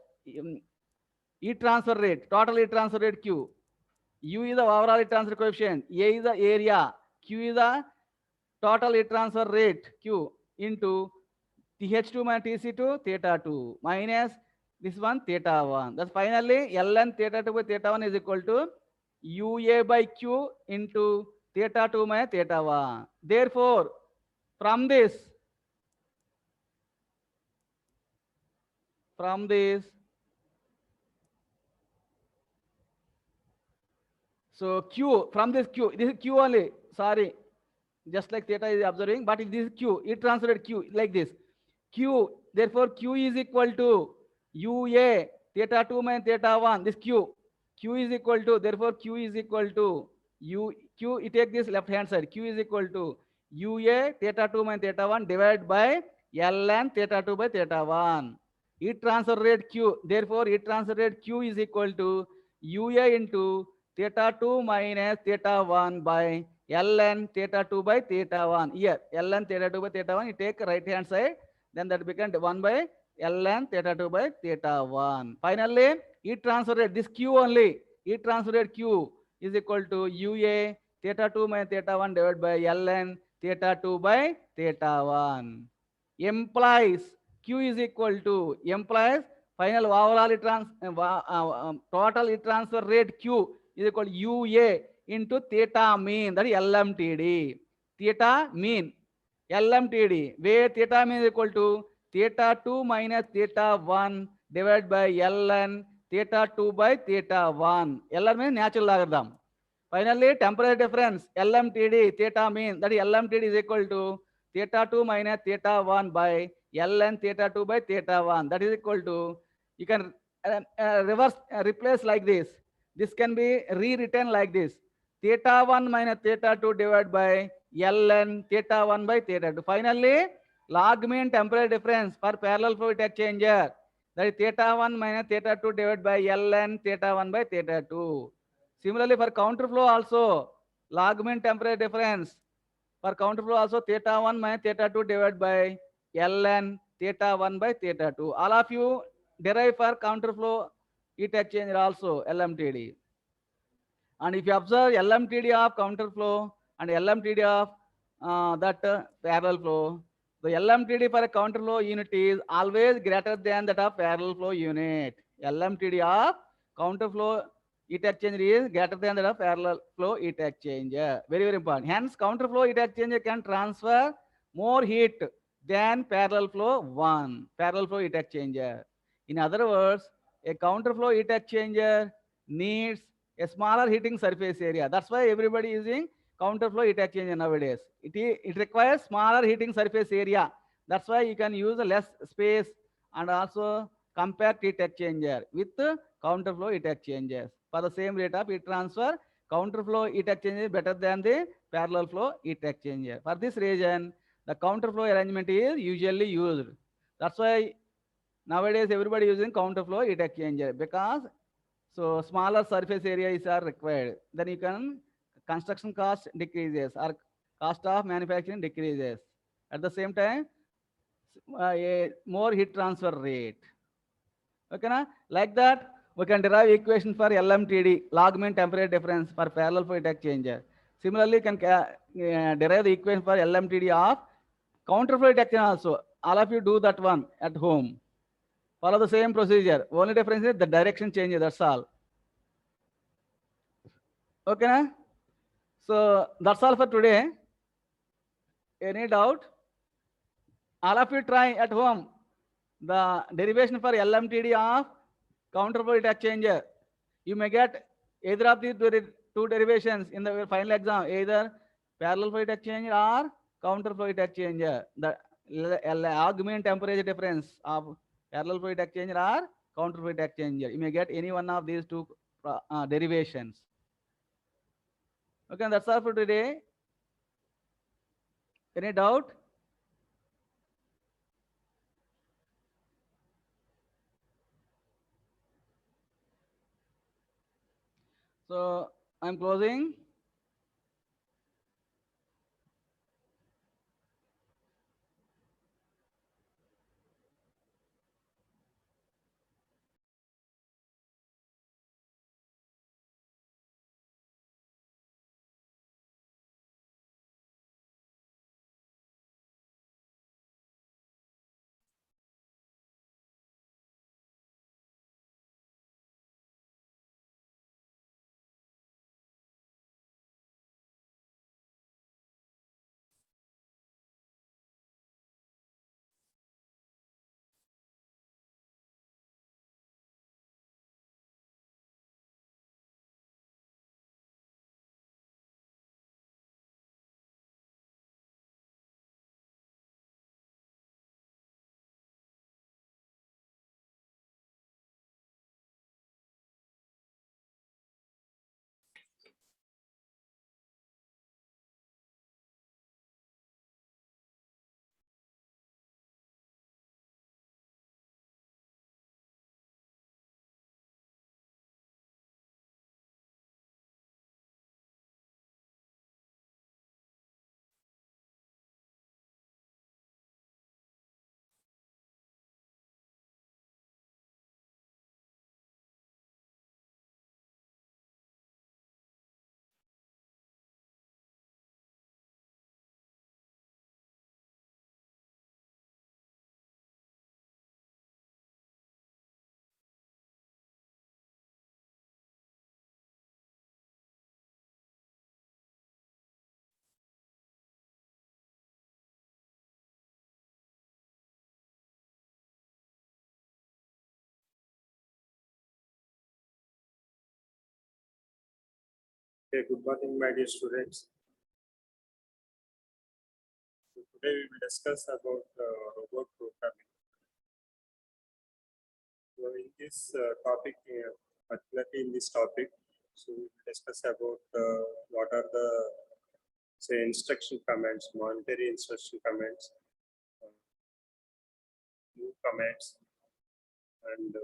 heat transfer rate, total heat transfer rate Q. U is the overall heat transfer coefficient, A is the area, Q is the total heat transfer rate Q into TH2 minus TC2, theta 2 minus this one, theta 1. That's finally Ln theta 2 by theta 1 is equal to UA by Q into theta 2 minus theta 1. Therefore, from this, so Q, from this Q, this is Q only, sorry, just like theta is observing, but if this is Q, it translated Q like this. Q, therefore Q is equal to UA, theta 2 minus theta 1, this Q. Q is equal to, therefore Q is equal to Q, you take this left hand side, Q is equal to UA, theta 2 minus theta 1 divided by Ln theta 2 by theta 1. Heat transfer rate Q, therefore heat transfer rate Q is equal to UA into theta 2 minus theta 1 by Ln theta 2 by theta 1. Here, Ln theta 2 by theta 1, you take right hand side, then that becomes 1 by Ln theta 2 by theta 1. Finally, heat transfer rate, this Q only, heat transfer rate Q is equal to UA theta 2 minus theta 1 divided by Ln theta 2 by theta 1. Implies Q is equal to, implies final overall total heat transfer rate Q is equal to UA into theta mean, that is LMTD. Theta mean, LMTD, where theta mean is equal to theta 2 minus theta 1 divided by Ln theta 2 by theta 1. Ln means natural logarithm. Finally, temperature difference, LMTD, theta mean, that is LMTD is equal to theta 2 minus theta 1 by Ln theta 2 by theta 1. That is equal to, you can replace like this. This can be rewritten like this. Theta 1 minus theta 2 divided by Ln theta 1 by theta 2. Finally, log mean temperature difference for parallel flow heat exchanger. That is theta 1 minus theta 2 divided by Ln theta 1 by theta 2. Similarly, for counterflow also, log mean temperature difference. For counterflow also, theta 1 minus theta 2 divided by Ln theta 1 by theta 2. All of you derive for counterflow heat exchanger also, LMTD. And if you observe LMTD of counterflow and LMTD of parallel flow, the LMTD for a counterflow unit is always greater than that of parallel flow unit. LMTD of counterflow heat exchanger is greater than that of parallel flow heat exchanger. Very, very important. Hence, counterflow heat exchanger can transfer more heat than parallel flow heat exchanger. In other words, a counterflow heat exchanger needs a smaller heating surface area. That's why everybody is using counterflow heat exchanger nowadays. It requires smaller heating surface area. That's why you can use less space and also compact heat exchanger with counterflow heat exchangers. For the same rate of heat transfer, counterflow heat exchanger is better than the parallel flow heat exchanger. For this reason, the counterflow arrangement is usually used. That's why nowadays everybody using counterflow heat exchanger, because so smaller surface areas are required. Then you can, construction cost decreases or cost of manufacturing decreases. At the same time, a more heat transfer rate. Okay, na? Like that, we can derive equation for LMTD, log mean temperature difference for parallel flow heat exchanger. Similarly, can derive the equation for LMTD of counterflow heat exchanger also. All of you do that one at home. Follow the same procedure. Only difference is the direction changes, that's all. Okay, na? So that's all for today. Any doubt? All of you try at home the derivation for LMTD of counterflow heat exchanger. You may get either of these two derivations in the final exam, either parallel flow heat exchanger or counterflow heat exchanger. The argument temperature difference of parallel flow heat exchanger or counterflow heat exchanger. You may get any one of these two derivations. Okay, that's all for today. Any doubt? So I'm closing. Okay, good morning, my dear students. So today we will discuss about robot programming. So in this topic, particularly in this topic, so we will discuss about what are the say instruction commands, monetary instruction commands, move commands, and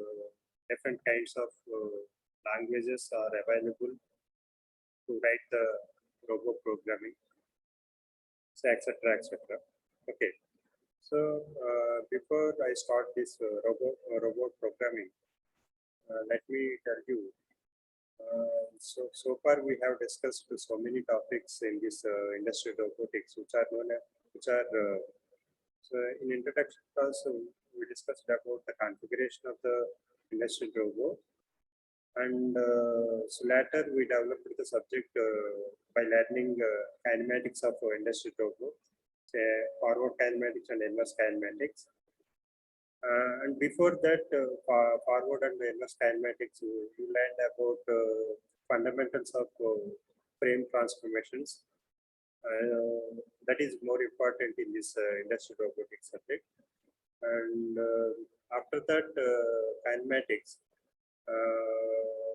different kinds of languages are available to write the robot programming, so etc. Okay. So before I start this robot programming, let me tell you. So far we have discussed so many topics in this industrial robotics, which are known as, so in introduction class we discussed about the configuration of the industrial robot, and so later we developed the subject by learning kinematics of industrial robot, say forward kinematics and inverse kinematics. And before that, forward and inverse kinematics, you learned about fundamentals of frame transformations. That is more important in this industrial robotics subject. And after that, kinematics,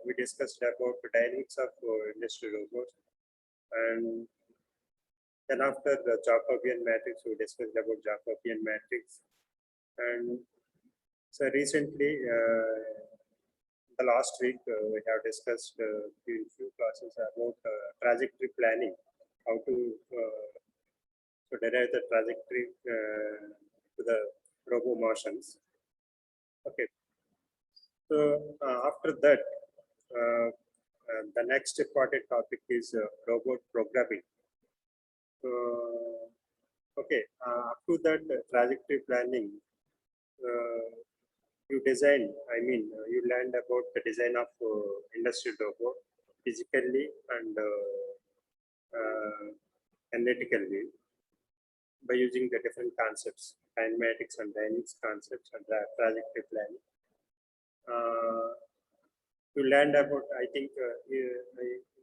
we discussed about the dynamics of industrial robots. And then after the Jacobian matrix, we discussed about Jacobian matrix. And so recently, the last week, we have discussed in few classes about trajectory planning, how to so derive the trajectory to the robo motions. Okay. So after that, the next important topic is robot programming. So, okay, up to that trajectory planning, you design, you learned about the design of industrial robot physically and analytically. by using the different concepts, kinematics and dynamics concepts and trajectory planning. You learned about, I think, in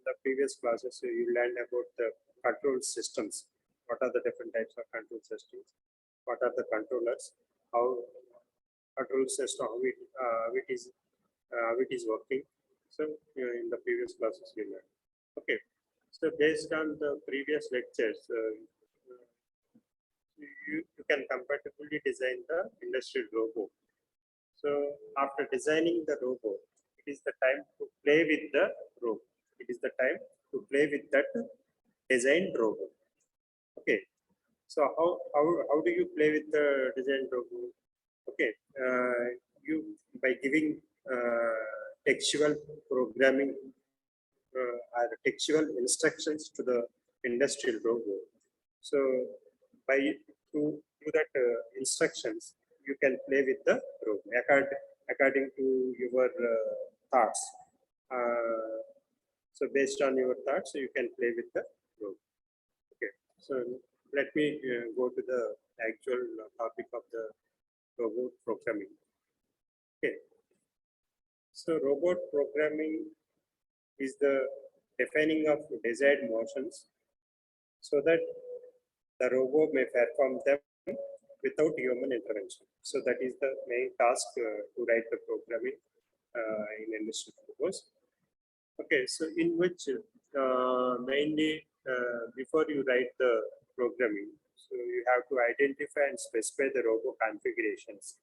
the previous classes, you learned about the control systems. What are the different types of control systems? What are the controllers? How control system, how it is working. So in the previous classes you learned. Okay. So based on the previous lectures, you can compatibly design the industrial robot. So after designing the robot, it is the time to play with the robot. It is the time to play with that designed robot. Okay. So how do you play with the designed robot? Okay. You by giving textual programming or textual instructions to the industrial robot. So by through that instructions, you can play with the robot according to your thoughts. So based on your thoughts, you can play with the robot. Okay. So let me go to the actual topic of the robot programming. Okay. So robot programming is the defining of desired motions so that the robot may perform them without human intervention. So that is the main task to write the programming in industrial robots. Okay, so in which mainly before you write the programming, so you have to identify and specify the robot configurations.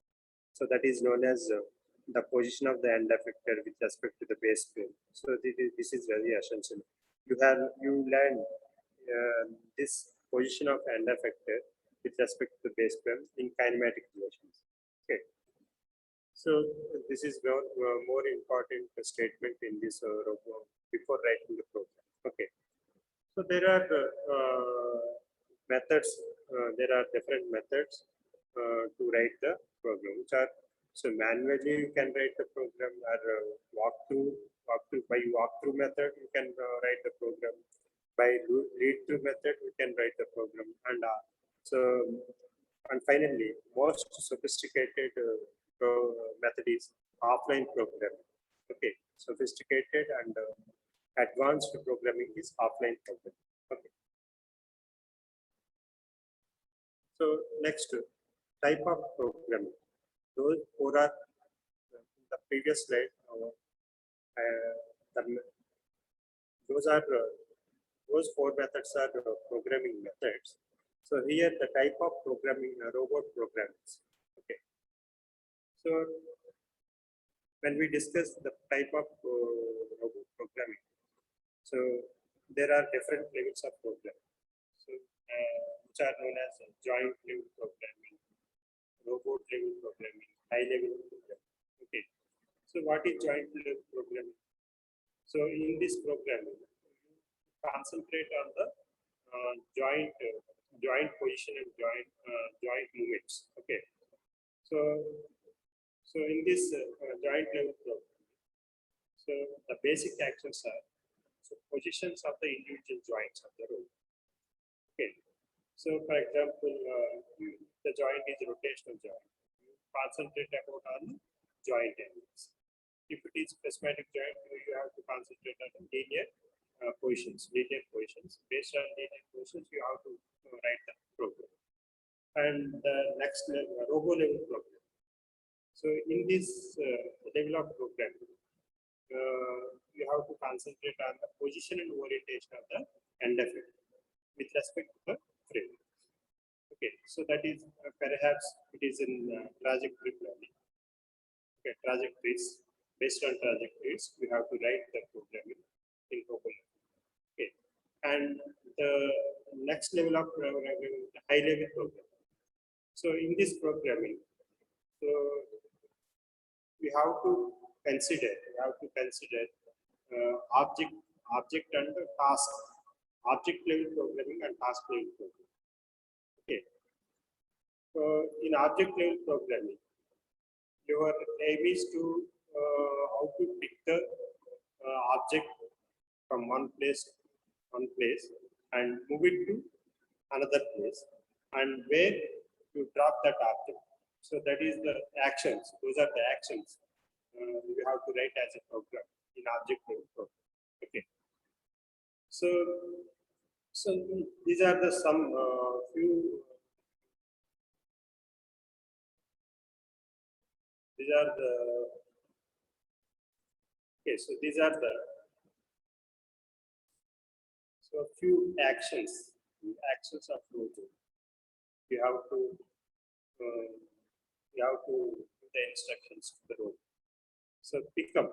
So that is known as the position of the end effector with respect to the base plane. So this is very essential. You learn this position of end effector with respect to the base plane in kinematic relations. Okay. So this is more important statement in this before writing the program. Okay. So there are methods. There are different methods to write the program, which are so manually you can write the program, or by walkthrough method you can write the program. By read through method you can write the program, and finally most sophisticated method is offline programming. Okay, sophisticated and advanced programming is offline programming. Okay. So next type of programming. Those four are the previous slide. Those four methods are programming methods. So here the type of programming robot programs. Okay. So when we discuss the type of robot programming, so there are different levels of programming. So which are known as joint level programming, robot level programming, high level programming. Okay. So what is joint level programming? So in this programming, concentrate on the joint position and joint movements. Okay. So in this joint level programming, so the basic actions are positions of the individual joints of the robot. Okay. So for example, the joint is a rotational joint. You concentrate about on joint angles. If it is prismatic joint, you have to concentrate on linear positions. Based on linear positions, you have to write the program. And the next level, robo level program. So in this level of programming, you have to concentrate on the position and orientation of the end effector with respect to the frame. Okay, so that is perhaps it is in trajectory planning. Okay, trajectories. Based on trajectories, we have to write the programming in program. Okay, and the next level of programming, the high level programming. So in this programming, so we have to consider object and task, object level programming and task level programming. Okay, so in object level programming, your aim is to how to pick the object from one place and move it to another place and where you drop that object. So that is the actions. Those are the actions you have to write as a program in object-level program. Okay. So, so these are the some few. These are the. Okay, so these are the. So few actions of Roto. You have to do the instructions to the row. So pick up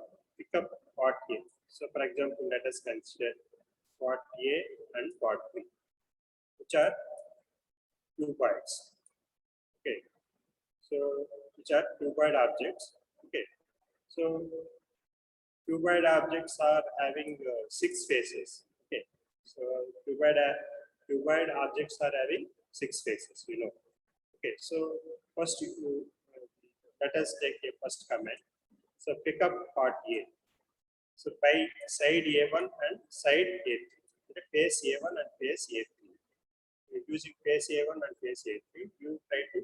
part A. So for example, let us consider part A and part B, which are 2 bytes. Okay. So which are 2 byte objects. Okay. So 2 byte objects are having 6 faces. Okay. So 2 byte objects are having 6 faces. You know. Okay. So first let us take a first comment. So pick up part A. So by side A1 and side A3, face A1 and face A3. Using face A1 and face A3, you try to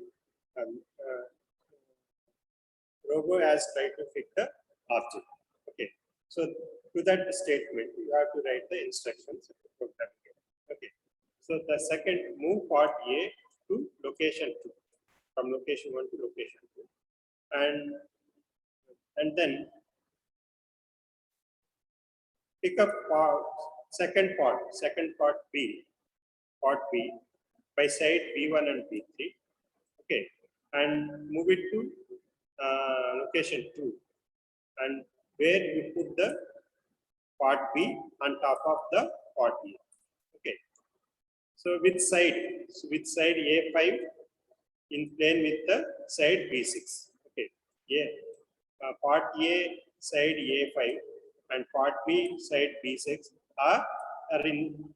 Robo has tried to pick the object. Okay. So to that statement, you have to write the instructions of the program. Okay. So the second, move part A to location 2, from location 1 to location 2, and then pick up second part B by side B1 and B3. Okay, and move it to location 2, and where you put the part B on top of the part A. Okay, so with side A5 in plane with the side B6. Okay, yeah, part A side A5 and part B side B6 are in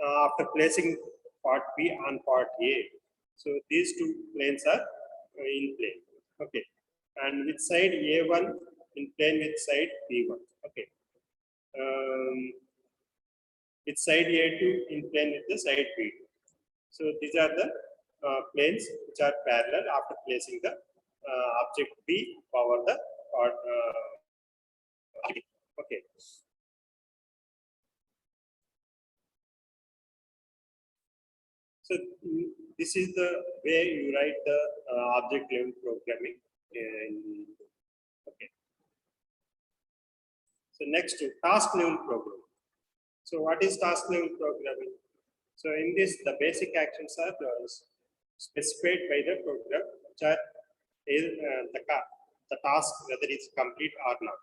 after placing part B on part A. So these 2 planes are in plane. Okay, and with side A1 in plane with side B1. Okay, with side A2 in plane with the side B2. So these are the planes which are parallel after placing the object B over the part. Okay. So this is the way you write the object level programming. Okay. So next, task level programming. So what is task level programming? So in this, the basic actions are specified by the program, which are the task whether it's complete or not.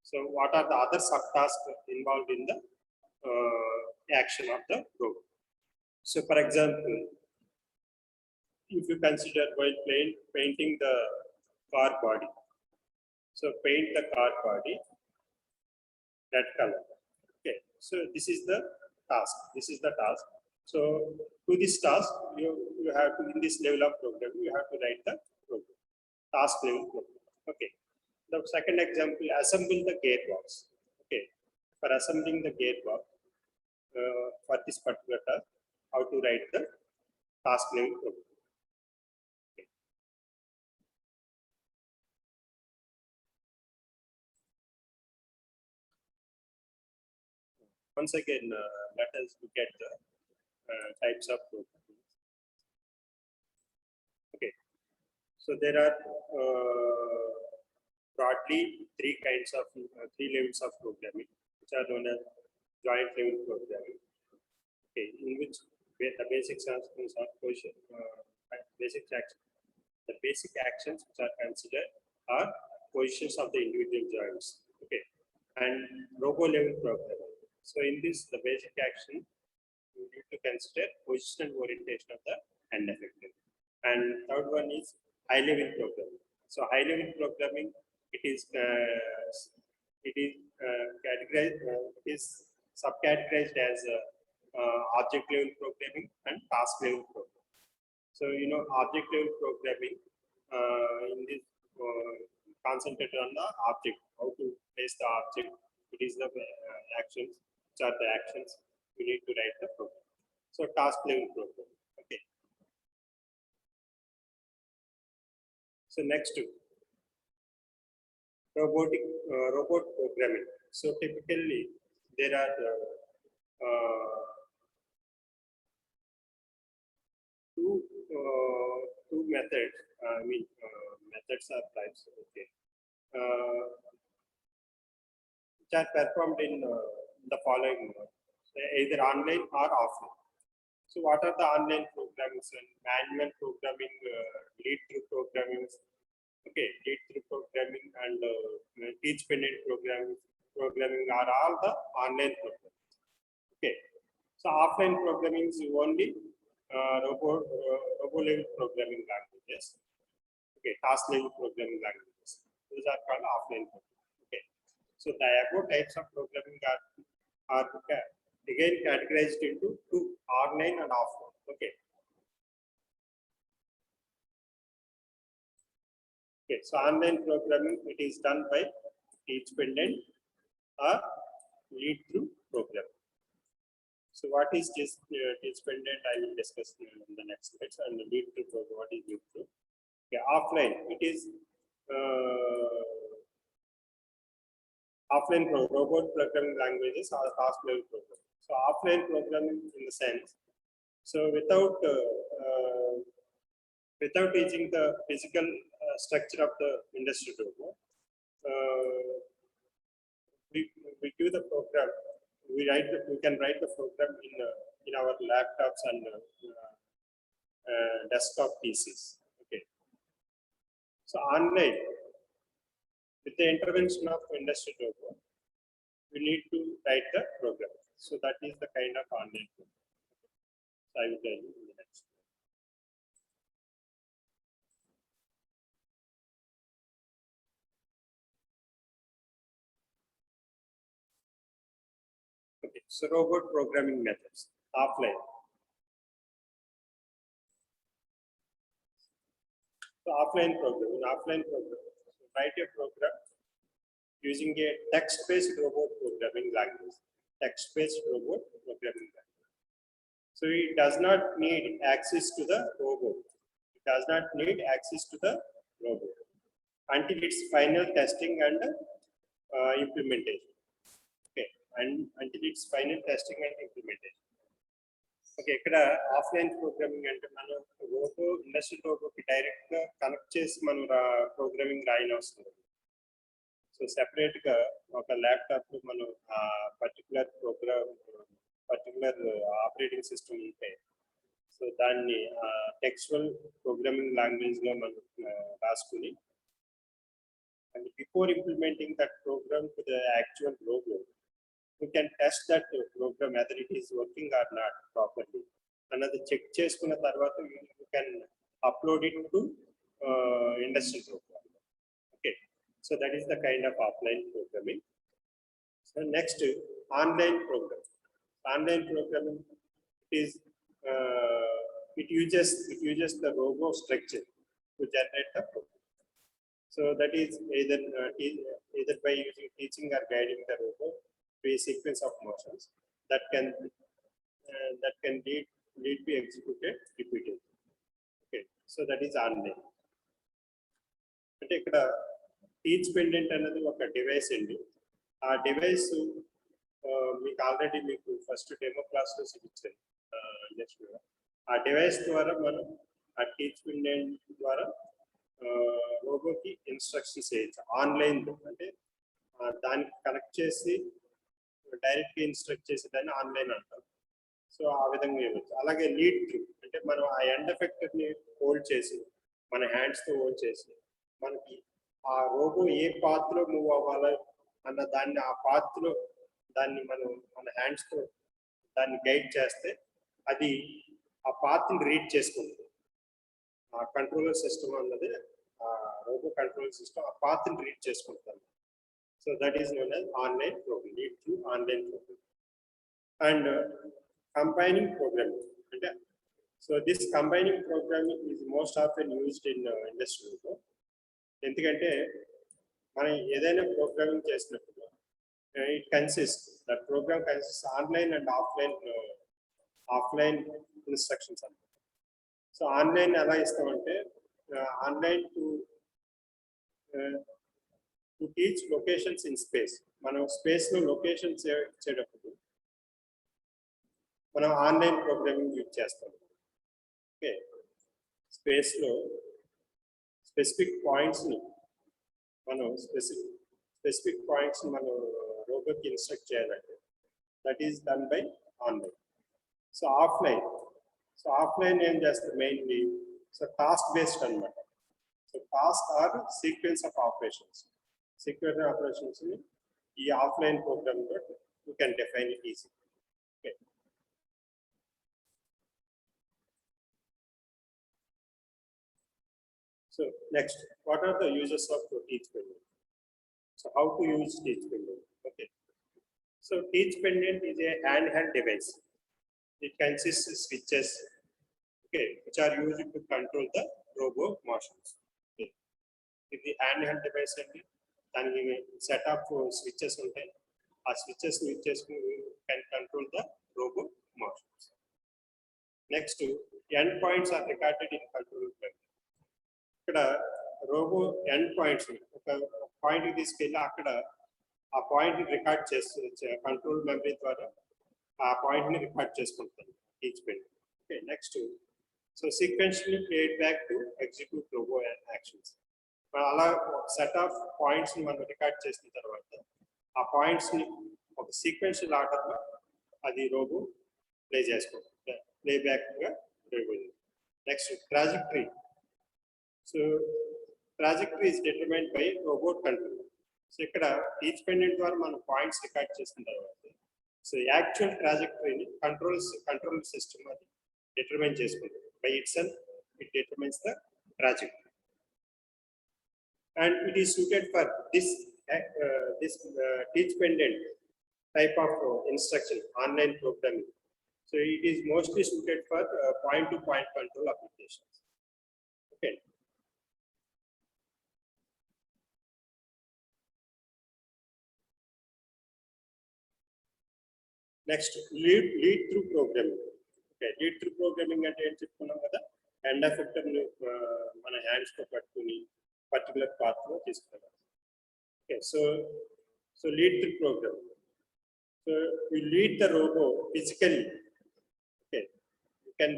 So what are the other subtasks involved in the action of the program? So for example, if you consider while painting the car body, so paint the car body red color. Okay, so this is the task. So to this task, you have to, in this level of programming, you have to write the program, task level program. Okay. The second example, assemble the gearbox. Okay, for assembling the gearbox for this particular task, how to write the task level program. Okay. Once again, let us look at the types of programming. Okay, so there are broadly 3 kinds of 3 levels of programming, which are known as joint level programming. Okay, in which the basic actions are the basic actions which are considered are positions of the individual joints. Okay, and robo level programming. So in this, the basic action you need to consider position and orientation of the end effector. And third one is high level programming. So high level programming, it is categorized, it is subcategorized as object level programming and task level programming. So you know, object level programming in this concentrated on the object, how to place the object. It is the actions, which are the actions you need to write the program. So task level program. Okay. So next, robot programming. So typically there are two methods. Methods are types. Okay, which are performed in the following mode, either online or offline. So what are the online programming and manual programming, lead through programming? Okay, lead through programming and teach pendant programming are all the online programming. Okay, so offline programming is only robo level programming languages. Okay, task level programming languages. Those are called offline programming. Okay, so the above types of programming are again categorized into two, online and offline. Okay. Okay, so online programming, it is done by teach pendant or lead through programming. So what is this teach pendant? I will discuss in the next slide. And the lead through program, what is lead through? Okay, offline, it is offline robot programming languages or task level programming. So offline programming in the sense, so without teaching the physical structure of the industry robot, we give the program. We can write the program in our laptops and desktop PCs. Okay. So online, with the intervention of industry robot, we need to write the program. So that is the kind of online program. So I will tell you in the next. Okay, so robot programming methods, offline. So offline program, so write a program using a text-based robot programming language. Text-based robot programming language. So it does not need access to the robot. It does not need access to the robot until its final testing and implementation. Okay, and until its final testing and implementation. Okay, ఇక్కడ offline programming అంటే మనం robo industry రోబోకి direct గా connect చేసి మనం programming రాయని అవసరం. So separate గా ఒక ల్యాప్టాప్ లో మనం పర్టికులర్ ఆపరేటింగ్ సిస్టమ్ ఉంటే, సో దాన్ని టెక్స్చువల్ ప్రోగ్రామింగ్ లాంగ్వేజ్ లో మనం రాసుకుని, and before implementing that program to the actual robot, we can test that program whether it is working or not properly. Another check chesukuna tarvata you can upload it to industry program. Okay, so that is the kind of offline programming. So next, online program. Online programming is it uses the robo structure to generate the program. So that is either by using teaching or guiding the robot to a sequence of motions that can lead be executed repeatedly. Okay, so that is online. అంటే ఇక్కడ teach pendant అనేది ఒక device అండి. ఆ device మీకు already మీకు first demo క్లాస్లో చూపించాను. ఆ డివైస్ ద్వారా మనం ఆ టీచ్ పెండెంట్ ద్వారా రోబోకి ఇన్స్ట్రక్షన్స్ చేయొచ్చు ఆన్లైన్లో. అంటే దానికి కనెక్ట్ చేసి డైరెక్ట్గా ఇన్స్ట్రక్ట్ చేసేదాన్ని ఆన్లైన్ అంటాం. సో ఆ విధంగా ఇవ్వచ్చు. అలాగే లీడ్ త్రూ అంటే మనం ఆ ఎండ్ ఎఫెక్టర్ని హోల్డ్ చేసి మన హ్యాండ్స్తో హోల్డ్ చేసి మనకి ఆ రోబో ఏ పాత్లో మూవ్ అవ్వాలి అన్న దాన్ని ఆ పాత్లో దాన్ని మనం మన హ్యాండ్స్తో దాన్ని గైడ్ చేస్తే అది ఆ పాత్ని రీడ్ చేసుకుంటుంది. ఆ కంట్రోలర్ సిస్టమ్ అన్నది రోబో కంట్రోల్ సిస్టమ్ ఆ పాత్ని రీడ్ చేసుకుంటుంది. So that is known as online program, lead through online program. And combining programming అంటే, so this combining programming is most often used in ఇండస్ట్రీలో. ఎందుకంటే మనం ఏదైనా ప్రోగ్రామింగ్ చేసినప్పుడు it consist that program consist online and offline instructions అన్నమాట. So online ఎలా ఇస్తామంటే online to to teach locations in space. మనం స్పేస్ లో లొకేషన్స్ ఇచ్చేటప్పుడు మనం ఆన్లైన్ ప్రోగ్రామింగ్ యూజ్ చేస్తాం. ఓకే, స్పేస్ లో స్పెసిఫిక్ పాయింట్స్ ని మనం స్పెసిఫిక్ పాయింట్స్ మనం రోబోకి ఇన్స్ట్రక్ట్ చేయాలంటే that is done buy online. So offline ఏం చేస్తారు మెయిన్లీ, సో టాస్క్ బేస్డ్ అన్నమాట. So task are sequence of operations. Sequence operations ని ఈ ఆఫ్లైన్ ప్రోగ్రామ్ లో you can define it easy. Okay, so next, what are the uses of teach pendant? So how to use teach pendant? Okay, so teach pendant is a handheld device. It consists of switches, okay, which are used to control the robot motions. Okay, if the handheld device and దానికి set of switches ఉంటాయి. ఆ switches use చేసుకుని can control the robot motions. Next, end points are recorded in control plane. ఇక్కడ robot end points ఒక point తీసుకెళ్ళి అక్కడ ఆ point record చేస్తూ కంట్రోల్ మెమరీ ద్వారా ఆ పాయింట్ ని రికార్డ్ చేసుకుంటాను teach pendant. Okay, next, so sequentially played back to execute robot actions. అలా సెట్ ఆఫ్ పాయింట్స్ ని మనం రికార్డ్ చేసిన తర్వాత ఆ పాయింట్స్ ని ఒక సీక్వెన్షియల్ ఆర్డర్ లో అది రోబో ప్లే చేసుకుంటుంది, ప్లే బ్యాక్ గా. Next, trajectory. So trajectory is determined by robot control. So ఇక్కడ టీచ్ పెండెంట్ ద్వారా మనం పాయింట్స్ రికార్డ్ చేసిన తర్వాత సో యాక్చువల్ ట్రాజెక్టరీని కంట్రోల్ సిస్టమ్ అది డిటర్మైన్ చేసుకుంటుంది. By it self it determines the trajectory. And it is suited for this teach pendant type of instruction, online programming. So it is mostly suited for point-to-point control applications. Okay. Next, lead through programming. Okay, lead through programming అంటే ఏం చెప్పుకున్నాం కదా, end effector మన hands తో పట్టుకుని particular path లో తీసుకున్నాం. Okay, so lead through program. So you lead the robot physically. Okay, you can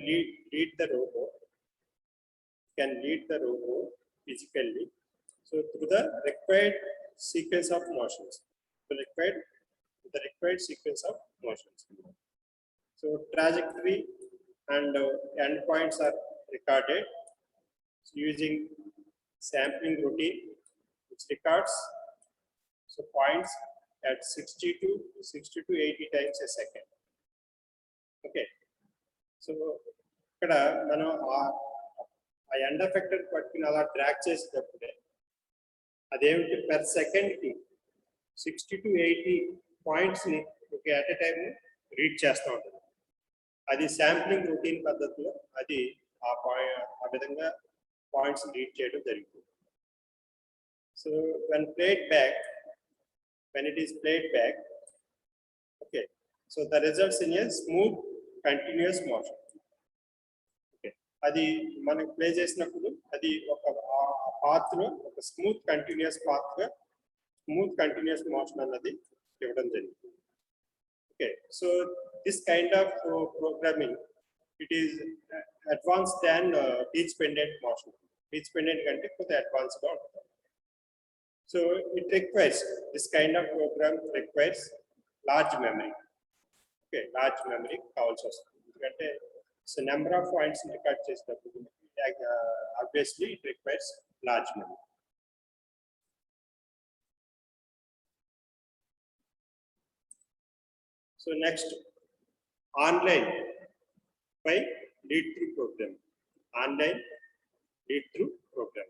lead the robot physically, so through the required sequence of motions. The required sequence of motions. So trajectory and endpoints are recorded using sampling routine, which records so points at 60 to 80 times a second. Okay, so ఇక్కడ మనం ఆ end effector పట్టుకుని అలా track చేసేటప్పుడే అదేమిటి per second కి 60 to 80 points ని ఒక ఎట్ ఎ టైం రీడ్ చేస్తూ ఉంటుంది. అది శాంప్లింగ్ రొటీన్ పద్ధతిలో అది ఆ విధంగా పాయింట్స్ రీడ్ చేయడం జరుగుతుంది. So when it is played back, okay, so the results in a smooth continuous motion. Okay, అది మనం ప్లే చేసినప్పుడు అది ఒక పాత్ లో ఒక స్మూత్ కంటిన్యూస్ మోషన్ అన్నది ఇవ్వడం జరుగుతుంది. Okay, so this kind of programming it is advanced than teach pendant motion. Teach pendant కంటే కొద్దిగా అడ్వాన్స్గా ఉంటుంది. So it requires this kind of program requires large memory. Okay, large memory కావాల్సి వస్తుంది. ఎందుకంటే so number of points record చేసినప్పుడు obviously it requires large memory. So next, online by lead through program. Online lead through program.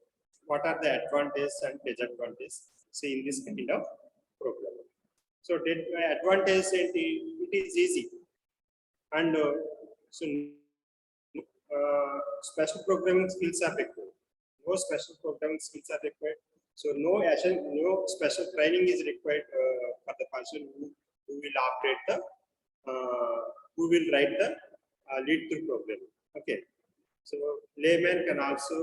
What are the advantages and disadvantages? See in this kind of program. So advantage it is easy, and so special programming skills are required. No special programming skills are required. So no special training is required for the person who will operate the who will write the lead through program. Okay, so layman can also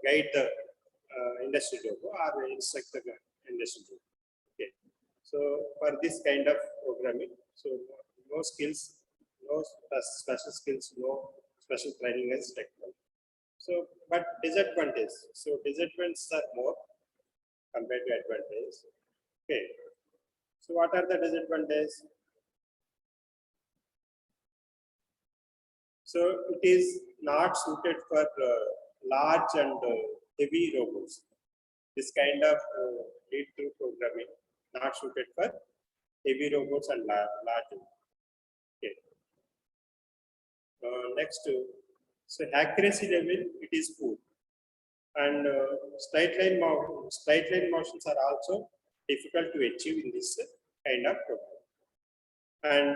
guide the industry logo or instruct the industry logo. Okay. So for this kind of programming, so no skills, no special skills, no special training is required. So, but disadvantages. So disadvantages are more compared to advantages. Okay. So what are the disadvantages? So it is not suited for large and heavy robots. This kind of lead-through programming not suited for heavy robots and large. Okay. Next, so accuracy level it is poor, and straight line motions are also difficult to achieve in this kind of program. And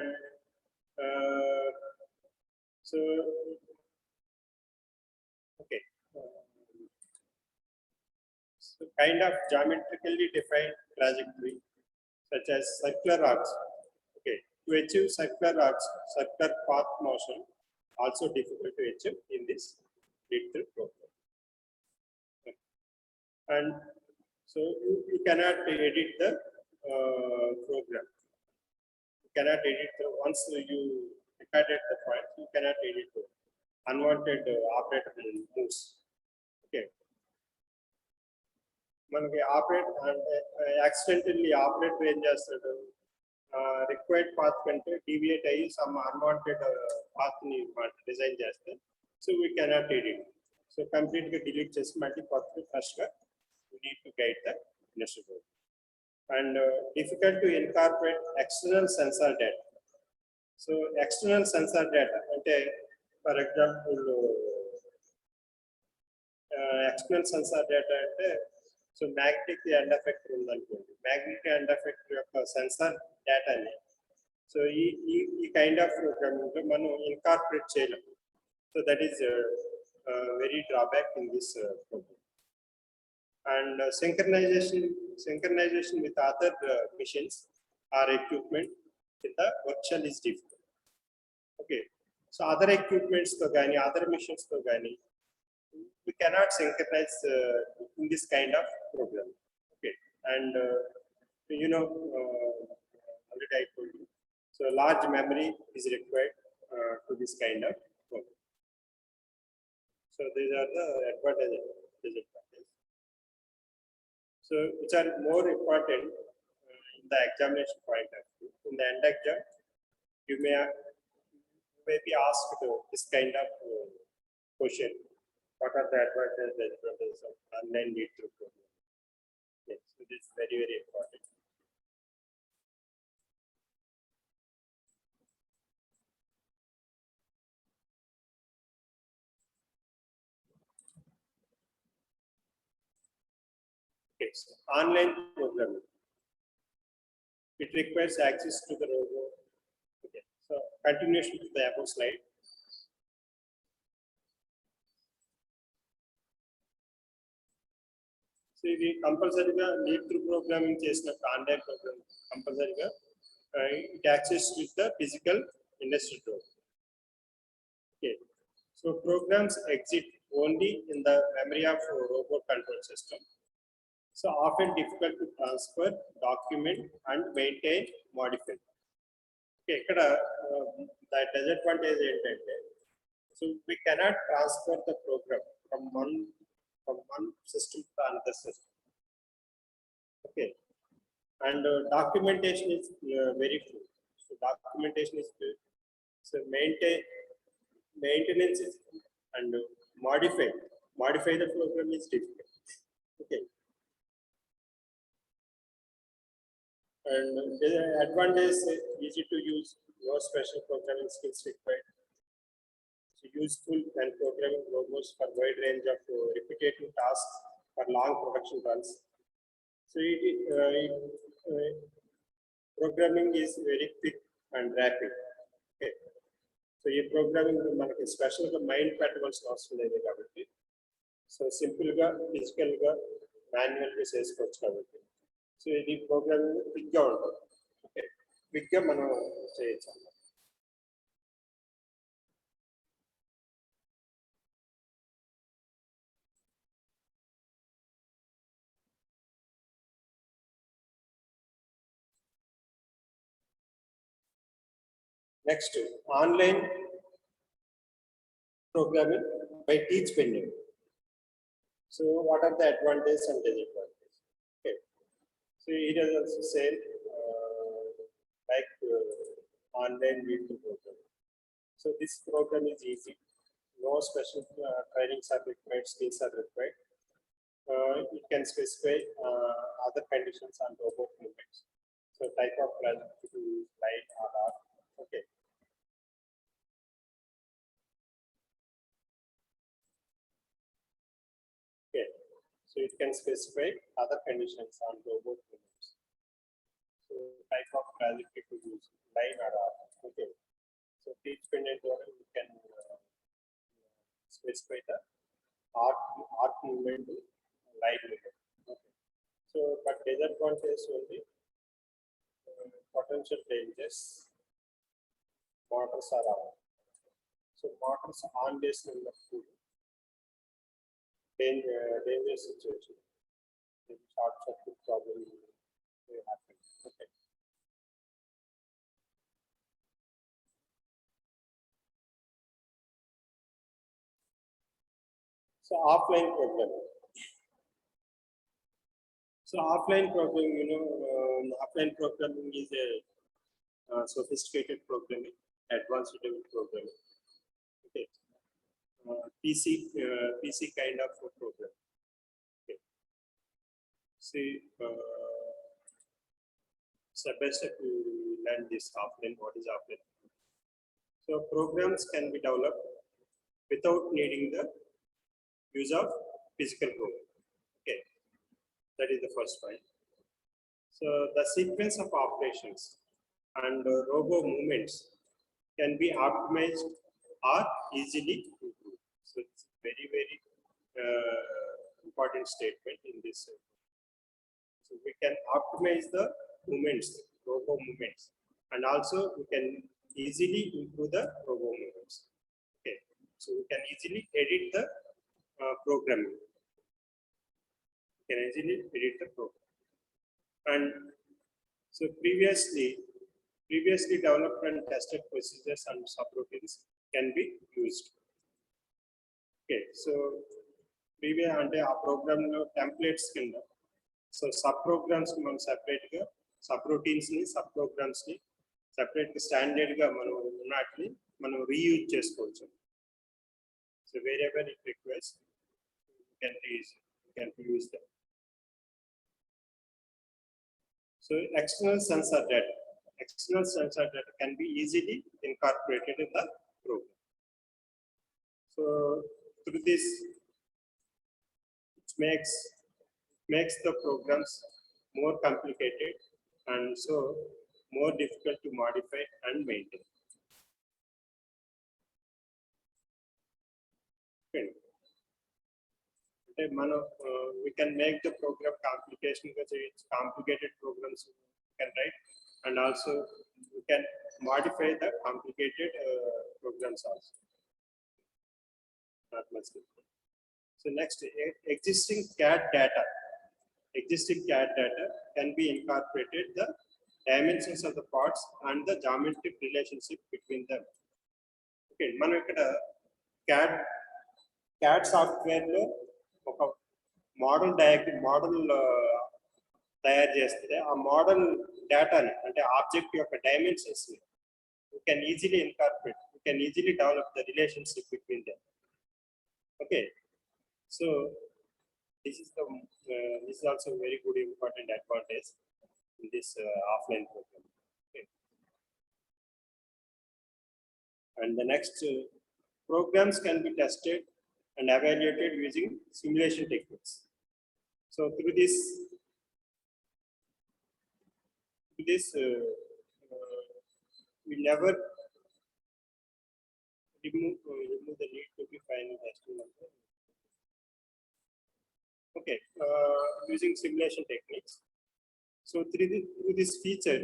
so okay. So kind of geometrically defined trajectory, such as circular arcs. Okay, to achieve circular arcs, circular path motion, also difficult to achieve in this lead-through program. Okay. And so you cannot edit the program. You cannot edit the once you recorded the point, you cannot edit the unwanted operator moves. Okay. మనకి operate అంటే accidentally operator ఏం చేస్తాడు, required path కంటే deviate అయ్యి some unwanted పాత్ని design చేస్తే so we cannot edit. So కంప్లీట్గా delete చేసి మళ్ళీ కొత్త ఫ్రెష్గా we need to guide the industry. And difficult to incorporate external sensor data. So external sensor data అంటే for example external sensor data అంటే so magnetic end effector ఉందనుకోండి, magnetic end effector యొక్క sensor డేటాని so ఈ kind of programming మనం incorporate చేయలేము. So that is very drawback in this program. And synchronization with other machines or equipment in the virtual is difficult. Okay, so other equipments to gani, other machines to gani, we cannot synchronize in this kind of program. Okay, and already I told you, so large memory is required to this kind of program. So these are the advantages and disadvantages. So which are more important in the examination point of view. In the end exam, you may be asked this kind of question. What are the advantages and disadvantages of online lead-through program? Yes, so this is very, very important. Okay, so online programming. It requires access to the robot. Okay, so continuation to the above slide. So ఇది కంపల్సరీగా lead through programming చేసినప్పుడు online program కంపల్సరీగా it access with the physical industry door. Okay, so programs exit only in the memory of robot control system. So often difficult to transfer, document and maintain, modify. Okay, ఇక్కడ the disadvantage ఏంటంటే so we cannot transfer the program from one system to another system. Okay, and documentation is very few. So documentation is good. So maintenance is and modify the program is difficult. Okay, and the advantage is easy to use, no special programming skills required. So useful and programming robots for wide range of repetitive tasks for long production runs. So programming is very quick and rapid. Okay, so ఈ programming మనకి special గా mind పెట్టవలసిన అవసరం లేదు కాబట్టి so simple గా physical గా manual గా చేసుకోవచ్చు కాబట్టి సో ఇది ప్రోగ్రామింగ్ క్విక్ గా ఉంటుంది. ఓకే, క్విక్ గా మనం చేయొచ్చు. Next, online programming by Teachpenny. So what are the advantages and disadvantages? Okay. So it is also said online video program. So this program is easy. No special trainings are required, skills are required. It can specify other conditions and robot movements. So type of project to use light or dark. Okay. Okay. So it can specify other conditions on robot movements. So type of trajectory to use line or arc. Okay. So Teachpenny you can specify the arc movement to line movement. Okay. So but disadvantage only potential dangers. Motors are on. So motors on this in the food. Dangerous situation. Short circuit problem will happen. Okay. So offline programming. So offline programming, offline programming is a sophisticated programming, advanced level programming. Okay. PC kind of program. Okay. See, step by step you learn this offline. What is offline? So programs can be developed without needing the use of physical program. Okay, that is the first point. So the sequence of operations and robo movements can be optimized or easily improved. So it's very important statement in this. So we can optimize the movements, robo movements, and also we can easily improve the robo movements. Okay, so we can easily edit the programming. We can easily edit the program. And so previously developed and tested procedures and subroutines can be used. Okay, so previous and a program templates కింద so subprograms మనం separate గా సబ్రూటీన్స్ ని సబ్ప్రోగ్రామ్స్ ని separate గా standard గా మనం ఉన్నట్లి మనం reuse చేసుకోవచ్చు. So wherever it requires you can use them. So external sensor data can be easily incorporated in the program. So through this, it makes the programs more complicated and so more difficult to modify and maintain. Okay. We can make the program complication because it's complicated programs we can write, and also we can modify the complicated programs also. Not much different. So next, existing CAD data can be incorporated the dimensions of the parts and the geometric relationship between them. Okay, మనం ఇక్కడ CAD software లో ఒక model తయారు చేస్తే ఆ model డేటాని అంటే object యొక్క డైమెన్షన్స్ ని you can easily incorporate, you can easily develop the relationship between them. Okay, so this is also very good important advantage in this offline program. Okay. And the next programs can be tested and evaluated using simulation techniques. So through this we never remove the need to be final testing number. Okay, using simulation techniques. So through this feature,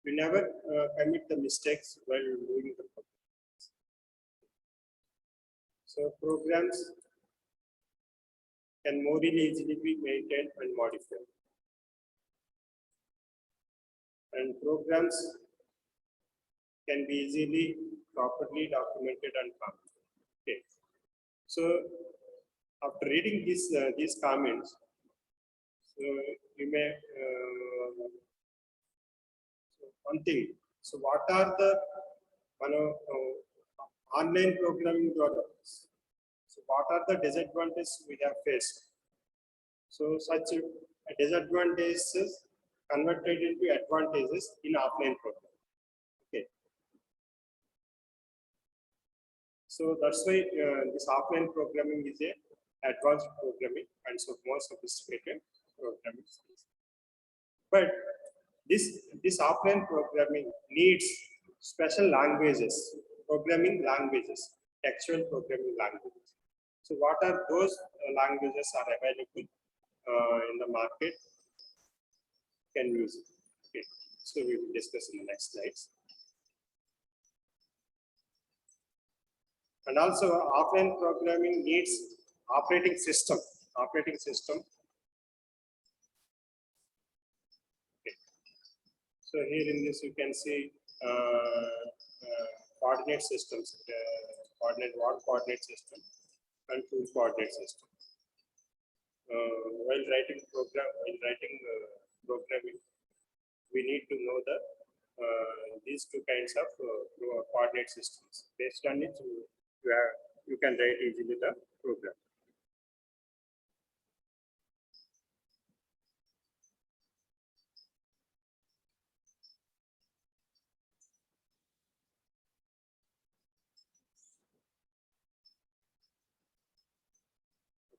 we never commit the mistakes while doing the program. So programs can more easily be maintained and modified. And programs can be easily properly documented and commented. Okay. So after reading these comments, so you may so one thing. So what are the online programming drawbacks? So what are the disadvantages we have faced? So such disadvantages converted into advantages in offline programming. Okay. So that's why this offline programming is a advanced programming and so more sophisticated programming skills. But this offline programming needs special languages, programming languages, textual programming languages. So what are those languages are available in the market? Can use it. Okay. So we will discuss in the next slides. And also offline programming needs operating system. Okay. So here in this you can see coordinate systems, coordinate system and two coordinate system. While writing programming, we need to know the these two kinds of coordinate systems. Based on it, you can write easily the program.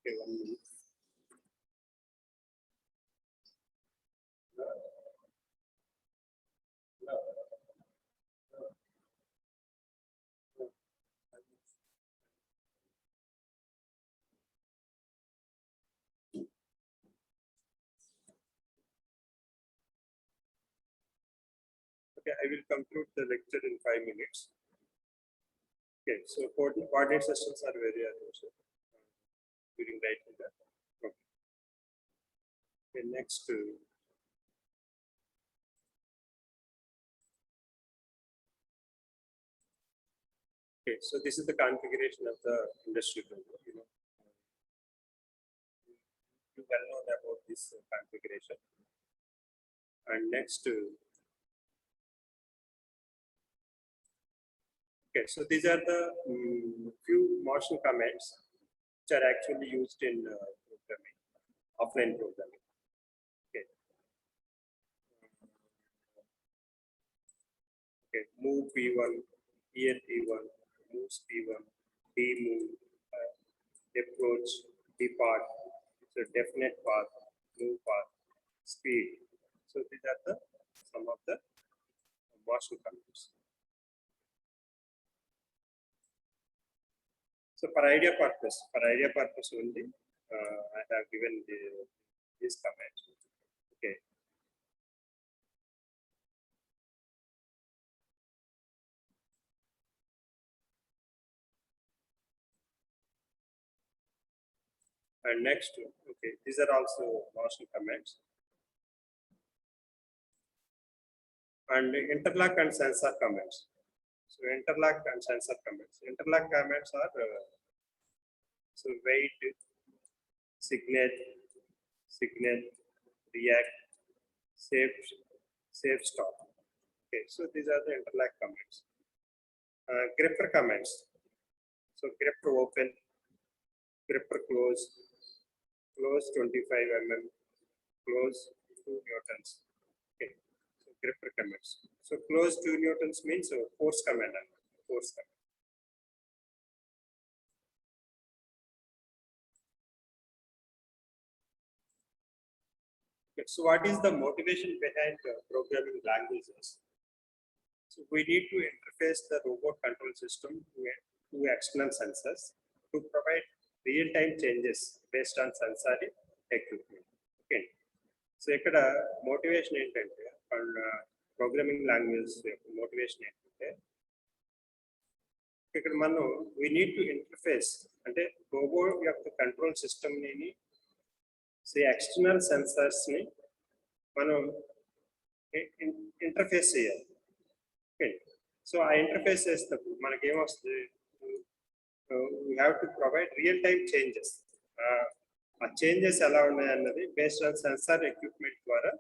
Okay, 1 minute. Okay, I will conclude the lecture in 5 minutes. Okay, so coordinate systems are very essential during writing that. Okay, next. Okay, so this is the configuration of the industry program. You well know about this configuration. And next. Okay, so these are the few Marshall commands which are actually used in programming, offline programming. Okay. Okay, move P1, ELP1, moves P1, demove, approach, depart, so definite path, move path, speed. So these are the some of the Marshall commands. So for idea purpose only, I have given this comment. Okay. And next, okay, these are also Marshall commands. And interlock and sensor commands. So interlock and sensor commands. Interlock commands are so wait, signal, react, save, stop. Okay, so these are the interlock commands. Grepper commands. So grepper open, grepper close 25 mm, close 2 newtons. Okay, so grepper commands. So close 2 newtons means force command. Okay, so what is the motivation behind programming languages? So we need to interface the robot control system to external sensors to provide real-time changes based on sensory equipment. Okay. So ఇక్కడ motivation ఏంటంటే programming language motivation ఏంటంటే ఇక్కడ మనం we need to interface అంటే robot యొక్క control system ని external sensors ని మనం ఇంటర్ఫేస్ చేయాలి. Okay. సో ఆ ఇంటర్ఫేస్ చేసేటప్పుడు మనకి ఏమొస్తుంది, we have to provide real time changes. ఆ చేంజెస్ ఎలా ఉన్నాయి అన్నది బేస్డ్ ఆన్ సెన్సార్ ఎక్విప్మెంట్ ద్వారా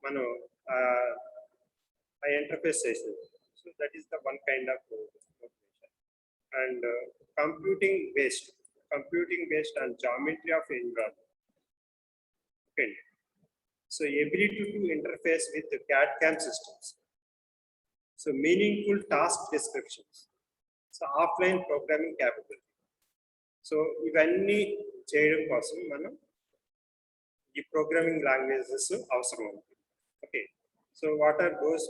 మనం ఆ ఇంటర్ఫేస్ చేసేది. So that is the one kind of and computing based on geometry of environment. Okay. So ability to interface with the CAD/CAM systems. So meaningful task descriptions. So offline programming capability. So ఇవన్నీ చేయడం కోసం మనం ఈ programming languages అవసరం అవుతుంది. Okay, so what are those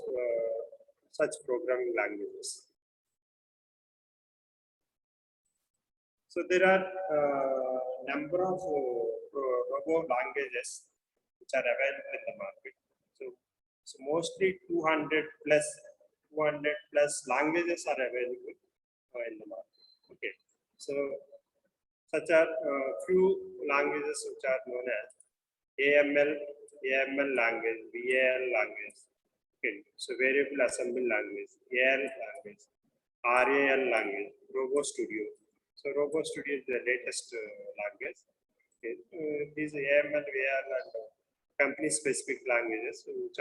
such programming languages? So there are number of robo languages which are available in the market. So mostly 200 plus languages are available in the market. Okay, so such are few languages which are known as AML language, VAL language. Okay, so variable assembly language, AL language, RAL language, Robo Studio. So Robo Studio is the latest language. Okay. These AML, VAL, and company-specific languages which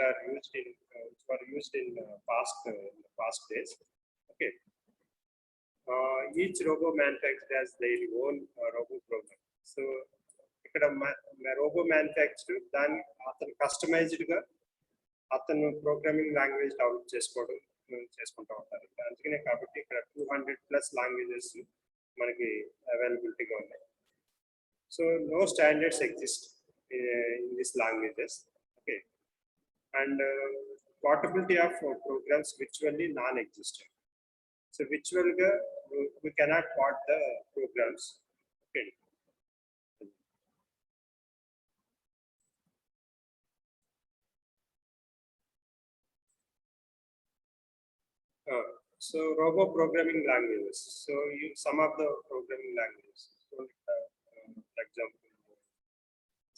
were used in past days. Okay. Each robo manufacturer has their own robo program. So ఇక్కడ robo manufacture దాన్ని అతను customized గా అతను programming language develop చేసుకుంటూ ఉంటారు. అందుకనే కాబట్టి ఇక్కడ 200+ లాంగ్వేజెస్ మనకి అవైలబిలిటీగా ఉన్నాయి. So no standards exist in this languages. Okay, and portability of programs virtually non existent. So విర్చువల్గా we cannot port the programs. Okay. So robo programming languages. So some of the programming languages. So for example,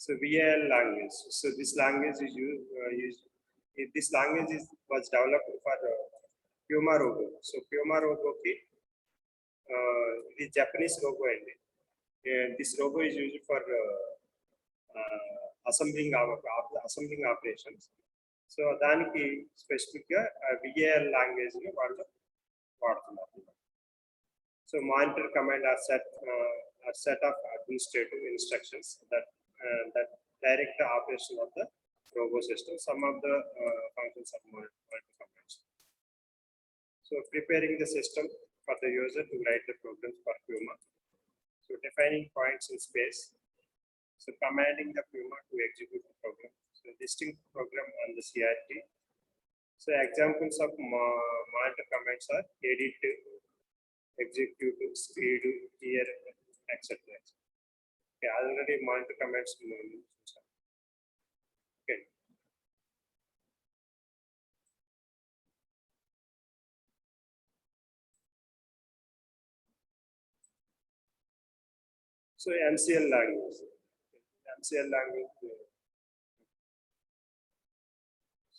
so VAL language. So this language is used. This language was developed for Puma Robo. So Puma Robo ki the Japanese robo and this robo is used for assembling operations. So దానికి specific గా VAL language ని వాళ్ళు వాడుతున్నారు. So monitor command are set of administrative instructions that direct the operation of the robo system. Some of the functions are monitor commands. So preparing the system for the user to write the programs for Puma. So defining points in space. So commanding the Puma to execute the program. So listing program on the CRT. So examples of monitor commands are edit, execute, speed, clear, etc. Okay, already monitor commands. Okay. So MCL language.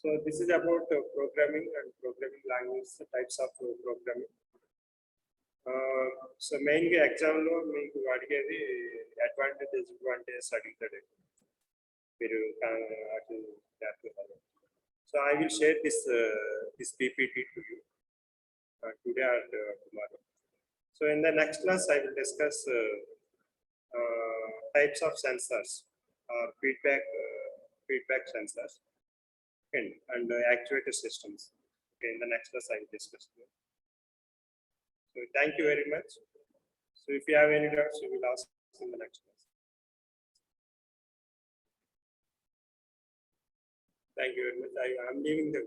So this is about programming and programming language, types of programming. So mainly exam lo meeku adigedi advantage disadvantage adigutadu meeru atu jarthunnaaru. So I will share this PPT to you today or tomorrow. So in the next class I will discuss types of sensors or feedback sensors and actuator systems. Okay, in the next class I will discuss them. So thank you very much. So if you have any doubts, you will ask in the next class. Thank you very much. I am leaving the